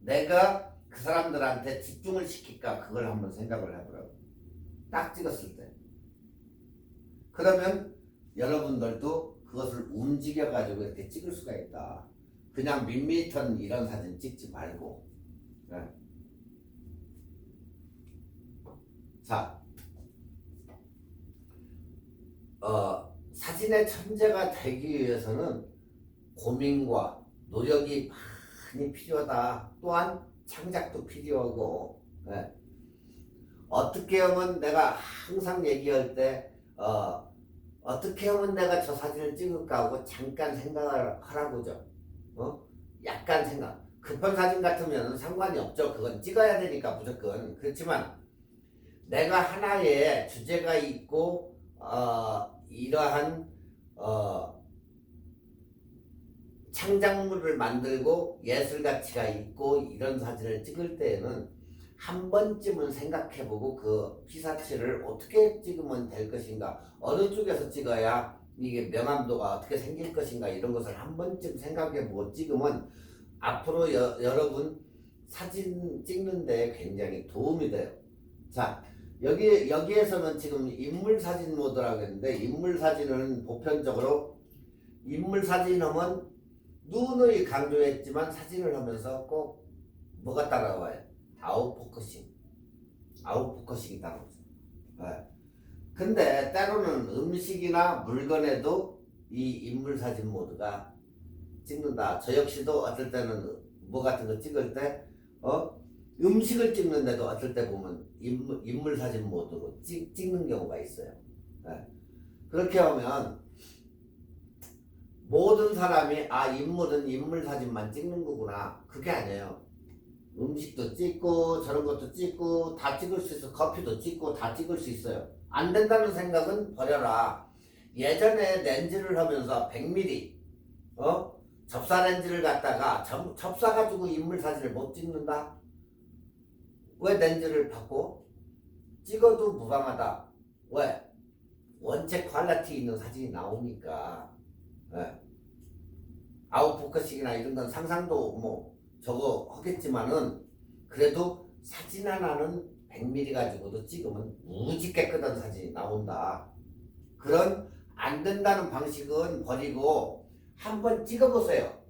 내가 그 사람들한테 집중을 시킬까? 그걸 한번 생각을 해보라고. 딱 찍었을 때. 그러면 여러분들도 그것을 움직여가지고 이렇게 찍을 수가 있다. 그냥 밋밋한 이런 사진 찍지 말고. 네. 자, 사진의 천재가 되기 위해서는 고민과 노력이 많이 필요하다. 또한 창작도 필요하고. 네. 어떻게 하면 내가 항상 얘기할 때 어떻게 하면 내가 저 사진을 찍을까 하고 잠깐 생각을 하라고죠. 약간 생각. 급한 사진 같으면 상관이 없죠. 그건 찍어야 되니까 무조건. 그렇지만 내가 하나의 주제가 있고 이러한 창작물을 만들고 예술 가치가 있고 이런 사진을 찍을 때에는 한 번쯤은 생각해보고 그 피사체를 어떻게 찍으면 될 것인가, 어느 쪽에서 찍어야 이게 명암도가 어떻게 생길 것인가, 이런 것을 한 번쯤 생각해보고 찍으면 앞으로 여러분 사진 찍는데 굉장히 도움이 돼요. 자, 여기에서는 지금 인물 사진 모드라고 했는데, 인물 사진은 보편적으로 인물 사진 하면 눈을 강조했지만 사진을 하면서 꼭 뭐가 따라와요? 아웃포커싱이 따라오죠. 네. 근데 때로는 음식이나 물건에도 이 인물 사진 모드가 찍는다. 저 역시도 어떨 때는 뭐 같은 거 찍을 때 음식을 찍는데도 어떨 때 보면 인물 사진 모드로 찍는 경우가 있어요. 네. 그렇게 하면 모든 사람이 인물은 인물 사진만 찍는 거구나. 그게 아니에요. 음식도 찍고 저런 것도 찍고 다 찍을 수 있어. 커피도 찍고 다 찍을 수 있어요. 안 된다는 생각은 버려라. 예전에 렌즈를 하면서 100mm 접사 렌즈를 갖다가 접사 가지고 인물 사진을 못 찍는다? 왜 렌즈를 바꿔? 찍어도 무방하다. 왜? 원체 퀄리티 있는 사진이 나오니까. 네. 아웃포커싱이나 이런 건 상상도 뭐 저거 하겠지만은 그래도 사진 하나는 100mm 가지고도 찍으면 무지 깨끗한 사진이 나온다. 그런 안 된다는 방식은 버리고 한번 찍어보세요.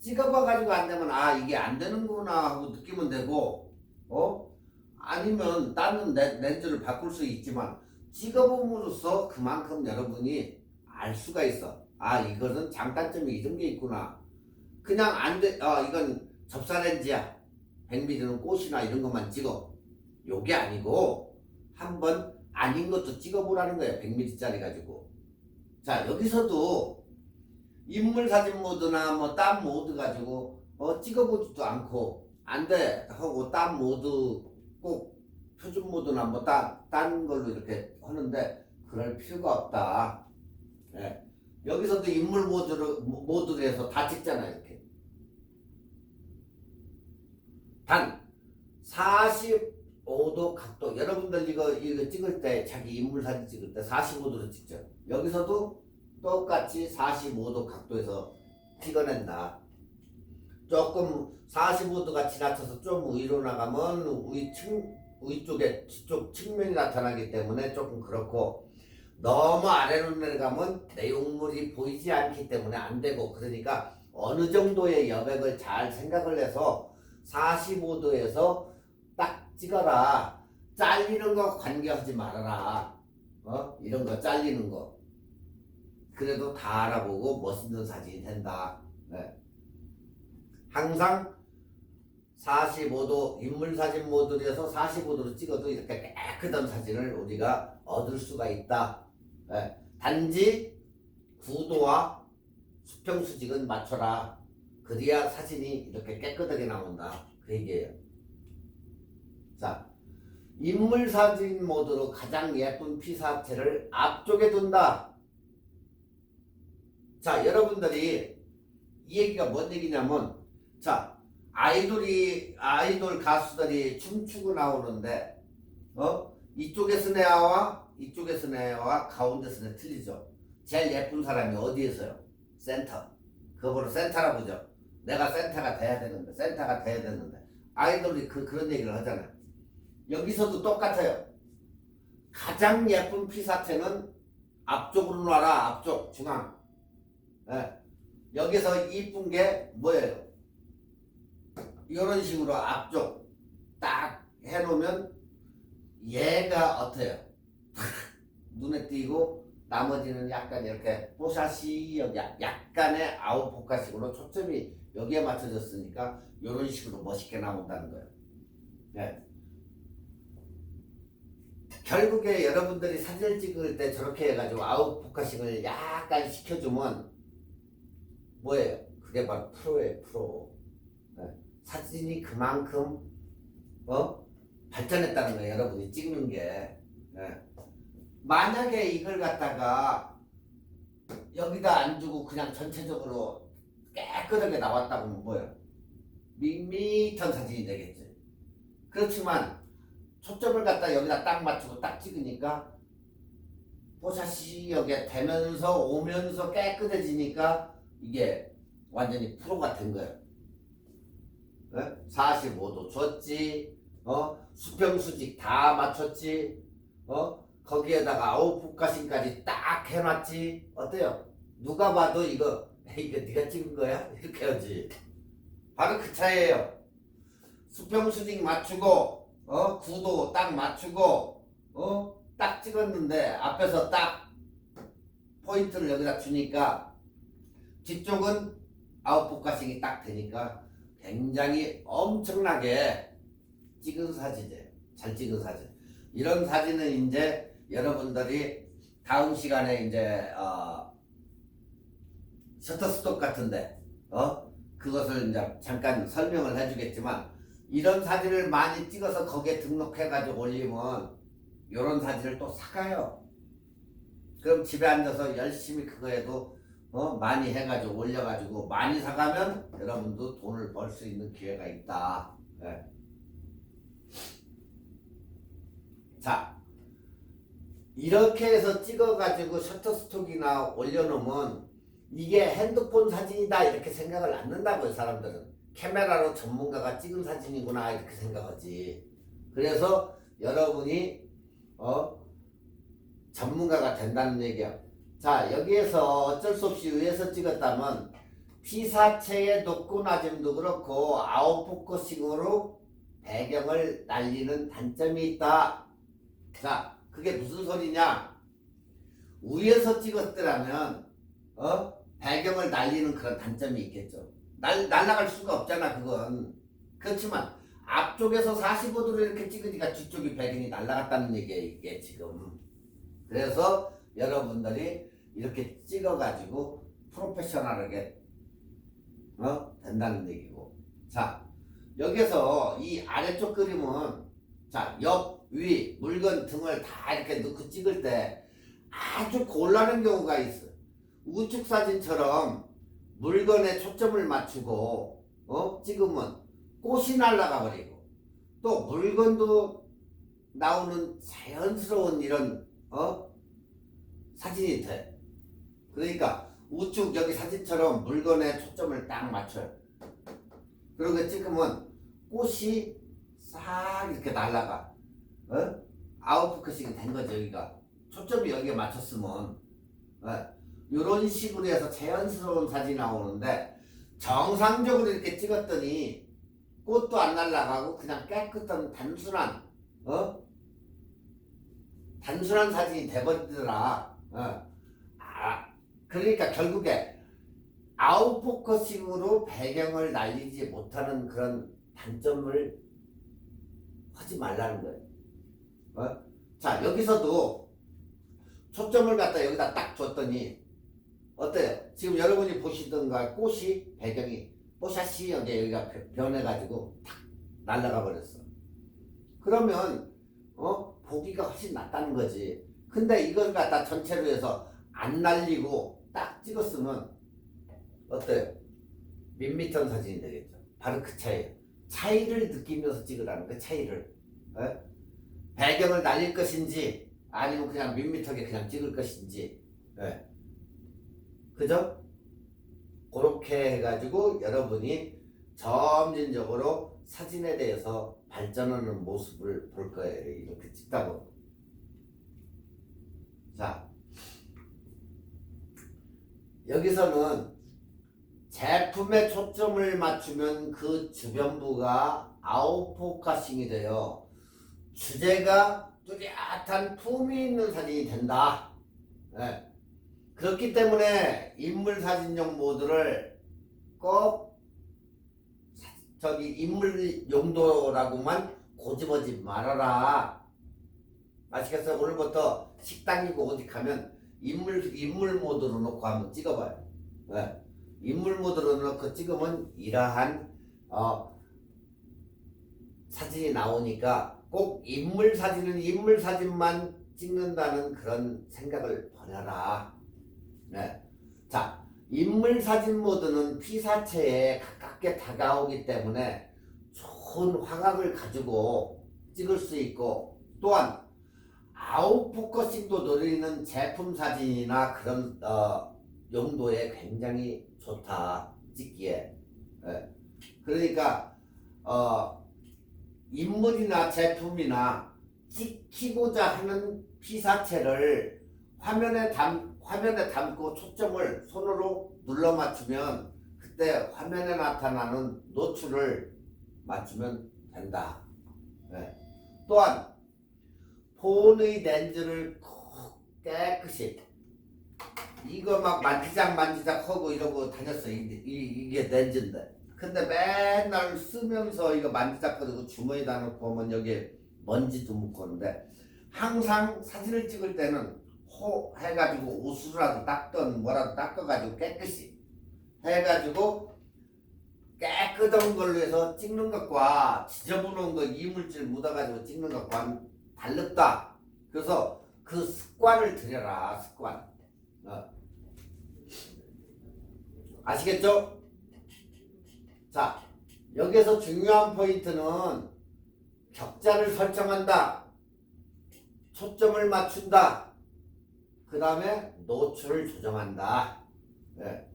찍어봐가지고 안 되면 이게 안 되는구나 하고 느끼면 되고, 아니면 다른 렌즈를 바꿀 수 있지만 찍어봄으로써 그만큼 여러분이 알 수가 있어. 이거는 장단점이 이런 게 있구나. 그냥 안 돼. 이건 접사 렌즈야. 100mm는 꽃이나 이런 것만 찍어. 요게 아니고 한번 아닌 것도 찍어보라는 거예요. 100mm짜리 가지고. 자, 여기서도 인물 사진 모드나 뭐 딴 모드 가지고 찍어보지도 않고 안 돼 하고 딴 모드 꼭 표준 모드나 뭐 딴 걸로 이렇게 하는데 그럴 필요가 없다. 네. 여기서도 인물 모드로 해서 다 찍잖아요. 이렇게. 단 45도 각도, 여러분들 이거 찍을 때, 자기 인물 사진 찍을 때 45도로 찍죠. 여기서도 똑같이 45도 각도에서 찍어낸다. 조금 45도가 지나쳐서 좀 위로 나가면 위쪽에 뒤쪽 측면이 나타나기 때문에 조금 그렇고, 너무 아래로 내려가면 내용물이 보이지 않기 때문에 안 되고, 그러니까 어느 정도의 여백을 잘 생각을 해서 45도에서 딱 찍어라. 잘리는 거 관계하지 말아라. 이런 거 잘리는 거. 그래도 다 알아보고 멋있는 사진이 된다. 네. 항상 45도 인물 사진 모드에서 45도로 찍어도 이렇게 깨끗한 사진을 우리가 얻을 수가 있다. 네. 단지 구도와 수평 수직은 맞춰라. 그래야 사진이 이렇게 깨끗하게 나온다. 그 얘기예요. 자, 인물 사진 모드로 가장 예쁜 피사체를 앞쪽에 둔다. 자, 여러분들이 이 얘기가 뭔 얘기냐면, 자, 아이돌 가수들이 춤추고 나오는데, 이쪽에 서는 애와 가운데 서는 애 틀리죠. 제일 예쁜 사람이 어디에서요? 센터. 그거를 센터라고 보죠. 내가 센터가 돼야 되는데. 아이돌이 그런 얘기를 하잖아요. 여기서도 똑같아요. 가장 예쁜 피사체는 앞쪽으로 놔라. 앞쪽, 중앙. 예. 여기서 이쁜 게 뭐예요? 이런 식으로 앞쪽 딱 해놓으면 얘가 어때요? 눈에 띄고 나머지는 약간 이렇게 뽀샤시 약간의 아웃포커식으로 초점이 여기에 맞춰졌으니까 이런 식으로 멋있게 나온다는 거예요. 네. 결국에 여러분들이 사진을 찍을 때 저렇게 해가지고 아웃포커싱을 약간 시켜주면 뭐예요? 그게 바로 프로예요, 프로. 네. 사진이 그만큼 발전했다는 거예요, 여러분이 찍는 게. 네. 만약에 이걸 갖다가 여기다 안 주고 그냥 전체적으로 깨끗하게 나왔다고 하면 뭐예요? 밋밋한 사진이 되겠지. 그렇지만 초점을 갖다 여기다 딱 맞추고 딱 찍으니까 뽀샤시 여기에 되면서 오면서 깨끗해지니까 이게 완전히 프로가 된 거예요. 네? 45도 줬지, 수평수직 다 맞췄지, 거기에다가 아웃포커싱까지 딱 해놨지. 어때요? 누가 봐도 이거 네가 찍은 거야? 이렇게 하지. 바로 그 차이에요. 수평수직 맞추고 구도 딱 맞추고 딱 찍었는데 앞에서 딱 포인트를 여기다 주니까 뒤쪽은 아웃포커싱이 딱 되니까 굉장히 엄청나게 찍은 사진이에요. 잘 찍은 사진. 이런 사진은 이제 여러분들이 다음 시간에 이제 셔터스톡 같은데 그것을 이제 잠깐 설명을 해주겠지만 이런 사진을 많이 찍어서 거기에 등록해가지고 올리면 이런 사진을 또 사가요. 그럼 집에 앉아서 열심히 그거에도 많이 해가지고 올려가지고 많이 사가면 여러분도 돈을 벌 수 있는 기회가 있다. 네. 자, 이렇게 해서 찍어가지고 셔터스톡이나 올려놓으면 이게 핸드폰 사진이다 이렇게 생각을 안 한다고요. 사람들은 카메라로 전문가가 찍은 사진이구나 이렇게 생각하지. 그래서 여러분이 전문가가 된다는 얘기야. 자, 여기에서 어쩔 수 없이 위에서 찍었다면 피사체의 높고 낮음도 그렇고 아웃포커싱으로 배경을 날리는 단점이 있다. 자, 그게 무슨 소리냐? 위에서 찍었더라면 배경을 날리는 그런 단점이 있겠죠. 날아갈 수가 없잖아, 그건. 그렇지만 앞쪽에서 45도로 이렇게 찍으니까 뒤쪽이 배경이 날아갔다는 얘기야, 이게 지금. 그래서 여러분들이 이렇게 찍어가지고 프로페셔널하게 된다는 얘기고. 자, 여기서 이 아래쪽 그림은 자, 옆, 위, 물건 등을 다 이렇게 넣고 찍을 때 아주 곤란한 경우가 있어. 우측 사진처럼 물건에 초점을 맞추고 찍으면 꽃이 날아가 버리고 또 물건도 나오는 자연스러운 이런 사진이 돼. 그러니까 우측 여기 사진처럼 물건에 초점을 딱 맞춰요. 그러고 찍으면 꽃이 싹 이렇게 날아가. 아웃포커싱이 된 거죠. 여기가 초점이 여기에 맞췄으면 이런 식으로 해서 자연스러운 사진이 나오는데 정상적으로 이렇게 찍었더니 꽃도 안 날아가고 그냥 깨끗한 단순한 사진이 돼버리더라. 그러니까 결국에 아웃포커싱으로 배경을 날리지 못하는 그런 단점을 하지 말라는 거예요. 자, 여기서도 초점을 갖다 여기다 딱 줬더니 어때요? 지금 여러분이 보시던가 꽃이 배경이 뽀샤시 여기가 변해가지고 탁 날아가 버렸어. 그러면 보기가 훨씬 낫다는 거지. 근데 이걸 갖다 전체로 해서 안 날리고 딱 찍었으면 어때요? 밋밋한 사진이 되겠죠. 바로 그 차이예요. 차이를 느끼면서 찍으라는 그 차이를. 에? 배경을 날릴 것인지 아니면 그냥 밋밋하게 그냥 찍을 것인지. 에? 그죠? 그렇게 해가지고 여러분이 점진적으로 사진에 대해서 발전하는 모습을 볼 거예요. 이렇게 찍다 보면. 자, 여기서는 제품에 초점을 맞추면 그 주변부가 아웃포커싱이 돼요. 주제가 뚜렷한 품이 있는 사진이 된다. 네. 그렇기 때문에 인물 사진용 모드를 꼭 인물 용도라고만 고집하지 말아라. 아시겠어요? 오늘부터 식당이고 어디 가면 인물 모드로 놓고 한번 찍어봐요. 네. 인물 모드로 놓고 찍으면 이러한 사진이 나오니까 꼭 인물 사진만 찍는다는 그런 생각을 버려라. 네. 자, 인물 사진 모드는 피사체에 가깝게 다가오기 때문에 좋은 화각을 가지고 찍을 수 있고, 또한 아웃포커싱도 노리는 제품 사진이나 그런 용도에 굉장히 좋다, 찍기에. 네. 그러니까 인물이나 제품이나 찍히고자 하는 피사체를 화면에 담고 초점을 손으로 눌러 맞추면 그때 화면에 나타나는 노출을 맞추면 된다. 네. 또한 폰의 렌즈를 꼭 깨끗이, 이거 막 만지작 하고 이러고 다녔어. 이게 렌즈인데. 근데 맨날 쓰면서 이거 만지작거리고 주머니에다 놓고 보면 여기 먼지도 묻고는데, 항상 사진을 찍을 때는 해가지고 옷이라도 닦던 뭐라도 닦아가지고 깨끗이 해가지고 깨끗한 걸로 해서 찍는 것과 지저분한 거 이물질 묻어가지고 찍는 것과는 다르다. 그래서 그 습관을 들여라. 습관. 아시겠죠? 자, 여기서 중요한 포인트는 격자를 설정한다, 초점을 맞춘다, 그 다음에 노출을 조정한다. 네.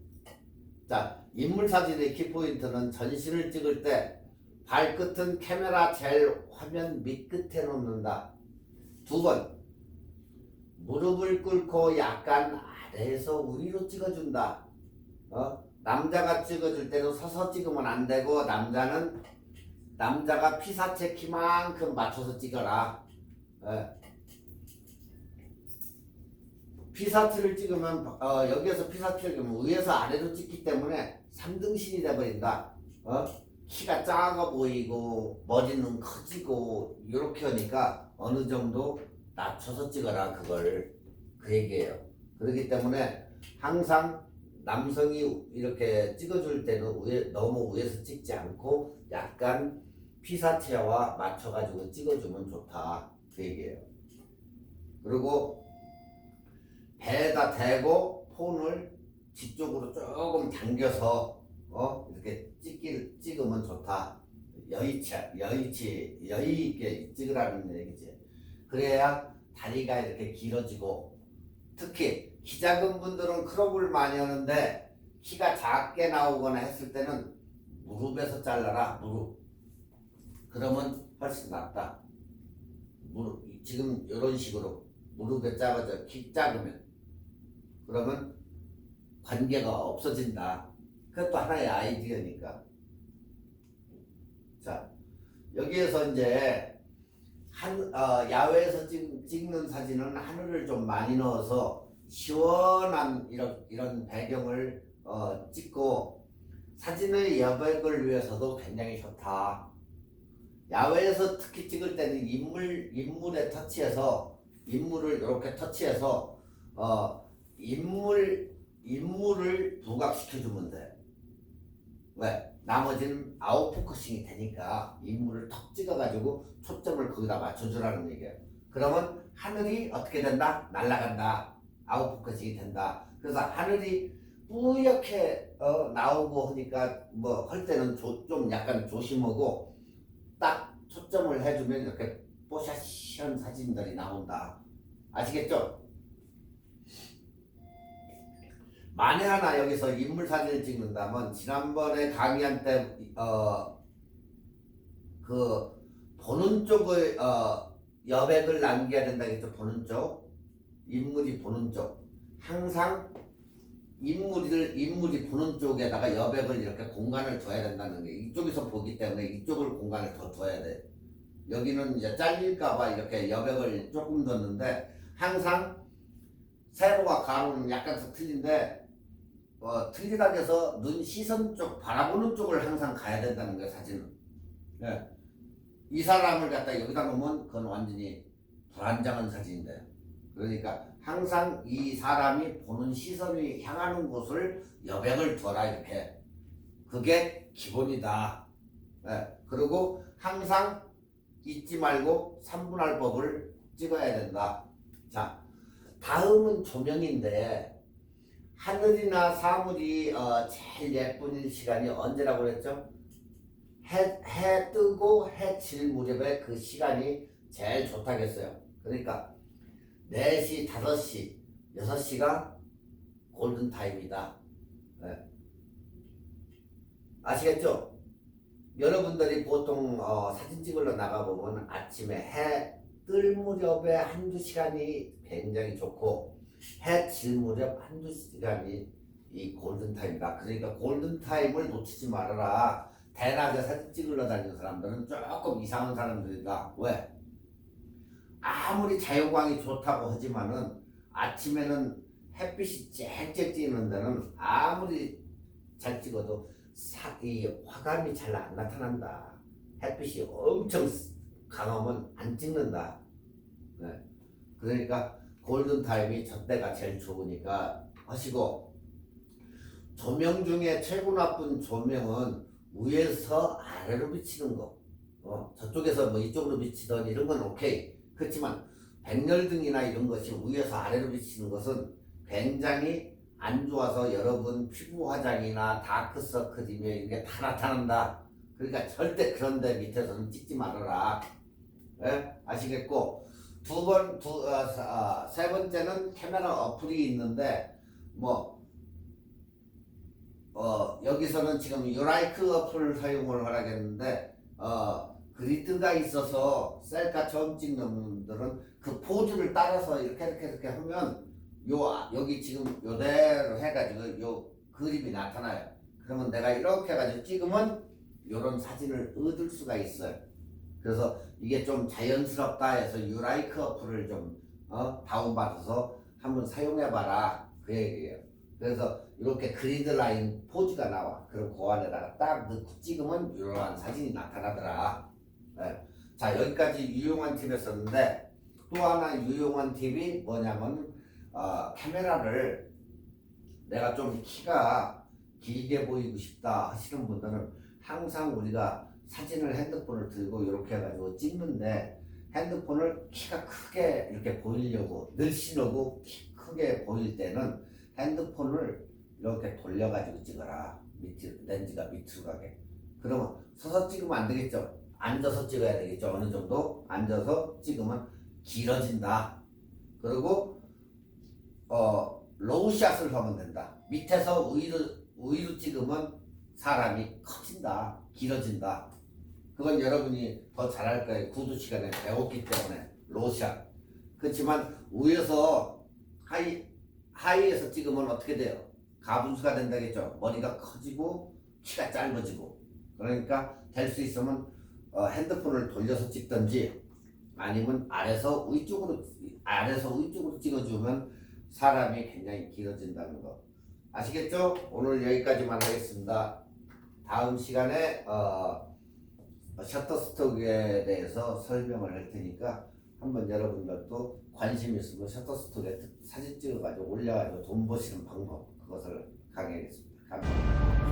자, 인물 사진의 키포인트는 전신을 찍을 때 발끝은 카메라 제일 화면 밑끝에 놓는다. 2번, 무릎을 꿇고 약간 아래에서 위로 찍어준다. 남자가 찍어줄 때는 서서 찍으면 안 되고, 남자가 피사체 키만큼 맞춰서 찍어라. 피사체를 찍으면 여기에서 피사체를 찍으면 위에서 아래로 찍기 때문에 3등신이 돼버린다. 키가 작아 보이고 머리는 커지고 이렇게 하니까 어느 정도 낮춰서 찍어라. 그걸 그 얘기예요. 그렇기 때문에 항상 남성이 이렇게 찍어줄 때는 너무 위에서 찍지 않고 약간 피사체와 맞춰가지고 찍어주면 좋다. 그 얘기예요. 그리고 배에다 대고 폰을 뒤쪽으로 조금 당겨서 이렇게 찍으면 좋다. 여유 있게 찍으라는 얘기지. 그래야 다리가 이렇게 길어지고, 특히 키 작은 분들은 크롭을 많이 하는데 키가 작게 나오거나 했을 때는 무릎에서 잘라라. 무릎. 그러면 훨씬 낫다. 지금 이런 식으로 무릎에 작아져 키 작으면, 그러면 관계가 없어진다. 그것도 하나의 아이디어니까. 자, 여기에서 이제 야외에서 찍는 사진은 하늘을 좀 많이 넣어서 시원한 이런 배경을 찍고, 사진의 여백을 위해서도 굉장히 좋다. 야외에서 특히 찍을 때는 인물을 이렇게 터치해서 인물을 부각시켜주면 돼. 왜? 나머지는 아웃포커싱이 되니까 인물을 턱 찍어가지고 초점을 거기다 맞춰주라는 얘기예요. 그러면 하늘이 어떻게 된다? 날아간다. 아웃포커싱이 된다. 그래서 하늘이 뿌옇게 나오고 하니까 뭐 할 때는 좀 약간 조심하고 딱 초점을 해주면 이렇게 뽀샤시한 사진들이 나온다. 아시겠죠? 만에 하나 여기서 인물 사진을 찍는다면 지난번에 강의한 때 그 보는 쪽을 여백을 남겨야 된다겠죠. 보는 쪽 인물이 보는 쪽 항상 인물이 보는 쪽에다가 여백을 이렇게 공간을 둬야 된다는 게 이쪽에서 보기 때문에 이쪽을 공간을 더 둬야 돼. 여기는 이제 잘릴까봐 이렇게 여백을 조금 뒀는데 항상 세로와 가로는 약간씩 틀린데 틀리다고 해서 눈 시선 쪽 바라보는 쪽을 항상 가야 된다는 거예요. 사진은. 네. 이 사람을 갖다 여기다 놓으면 그건 완전히 불안정한 사진인데요. 그러니까 항상 이 사람이 보는 시선이 향하는 곳을 여백을 둬라 이렇게. 그게 기본이다. 네. 그리고 항상 잊지 말고 3분할법을 찍어야 된다. 자, 다음은 조명인데 하늘이나 사물이 제일 예쁜 시간이 언제라고 그랬죠? 해 뜨고 해 질 무렵에 그 시간이 제일 좋다겠어요. 그러니까 4시, 5시, 6시가 골든타임이다. 네. 아시겠죠? 여러분들이 보통 사진 찍으러 나가보면 아침에 해 뜰 무렵에 한두 시간이 굉장히 좋고 해 질 무렵 한두 시간이 이 골든타임이다. 그러니까 골든타임을 놓치지 말아라. 대낮에 사진 찍으러 다니는 사람들은 조금 이상한 사람들이다. 왜? 아무리 자연광이 좋다고 하지만은 아침에는 햇빛이 쨍쨍 찌는 데는 아무리 잘 찍어도 이 화감이 잘 안 나타난다. 햇빛이 엄청 강하면 안 찍는다. 네. 그러니까 골든타임이 저때가 제일 좋으니까 하시고, 조명 중에 최고 나쁜 조명은 위에서 아래로 비치는 거. 저쪽에서 뭐 이쪽으로 비치던 이런 건 오케이. 그렇지만 백열등이나 이런 것이 위에서 아래로 비치는 것은 굉장히 안 좋아서 여러분 피부 화장이나 다크서클이며 이게 다 나타난다. 그러니까 절대 그런데 밑에서는 찍지 말아라. 예? 아시겠고, 세 번째는 카메라 어플이 있는데 여기서는 지금 유라이크 어플을 사용을 하라겠는데 그리드가 있어서 셀카 처음 찍는 분들은 그 포즈를 따라서 이렇게 하면 여기 지금 요대로 해가지고 요 그림이 나타나요. 그러면 내가 이렇게 해가지고 찍으면 요런 사진을 얻을 수가 있어요. 그래서 이게 좀 자연스럽다 해서 유라이크 어플을 좀 다운받아서 한번 사용해봐라 그 얘기예요. 그래서 이렇게 그리드 라인 포즈가 나와. 그럼 그 안에다가 딱 넣고 찍으면 이러한 사진이 나타나더라. 네. 자, 여기까지 유용한 팁이었었는데 또 하나 유용한 팁이 뭐냐면 카메라를 내가 좀 키가 길게 보이고 싶다 하시는 분들은 항상 우리가 사진을 핸드폰을 들고 이렇게 해가지고 찍는데 핸드폰을 키가 크게 이렇게 보이려고 늘씬하고 키 크게 보일 때는 핸드폰을 이렇게 돌려가지고 찍어라. 렌즈가 밑으로 가게. 그러면 서서 찍으면 안 되겠죠. 앉아서 찍어야 되겠죠. 어느 정도 앉아서 찍으면 길어진다. 그리고 로우샷을 하면 된다. 밑에서 위로 찍으면 사람이 커진다. 길어진다. 그건 여러분이 더 잘할 거예요. 구두 시간에 배웠기 때문에 로우샷. 그렇지만 위에서 하이에서 찍으면 어떻게 돼요? 가분수가 된다겠죠. 머리가 커지고 키가 짧아지고. 그러니까 될 수 있으면 핸드폰을 돌려서 찍든지 아니면 아래서 위쪽으로 찍어주면 사람이 굉장히 길어진다는 거 아시겠죠? 오늘 여기까지만 하겠습니다. 다음 시간에 셔터스톡에 대해서 설명을 할 테니까 한번 여러분들도 관심 있으면 셔터스톡에 사진 찍어가지고 올려가지고 돈 버시는 방법 그것을 강의하겠습니다. 감사합니다.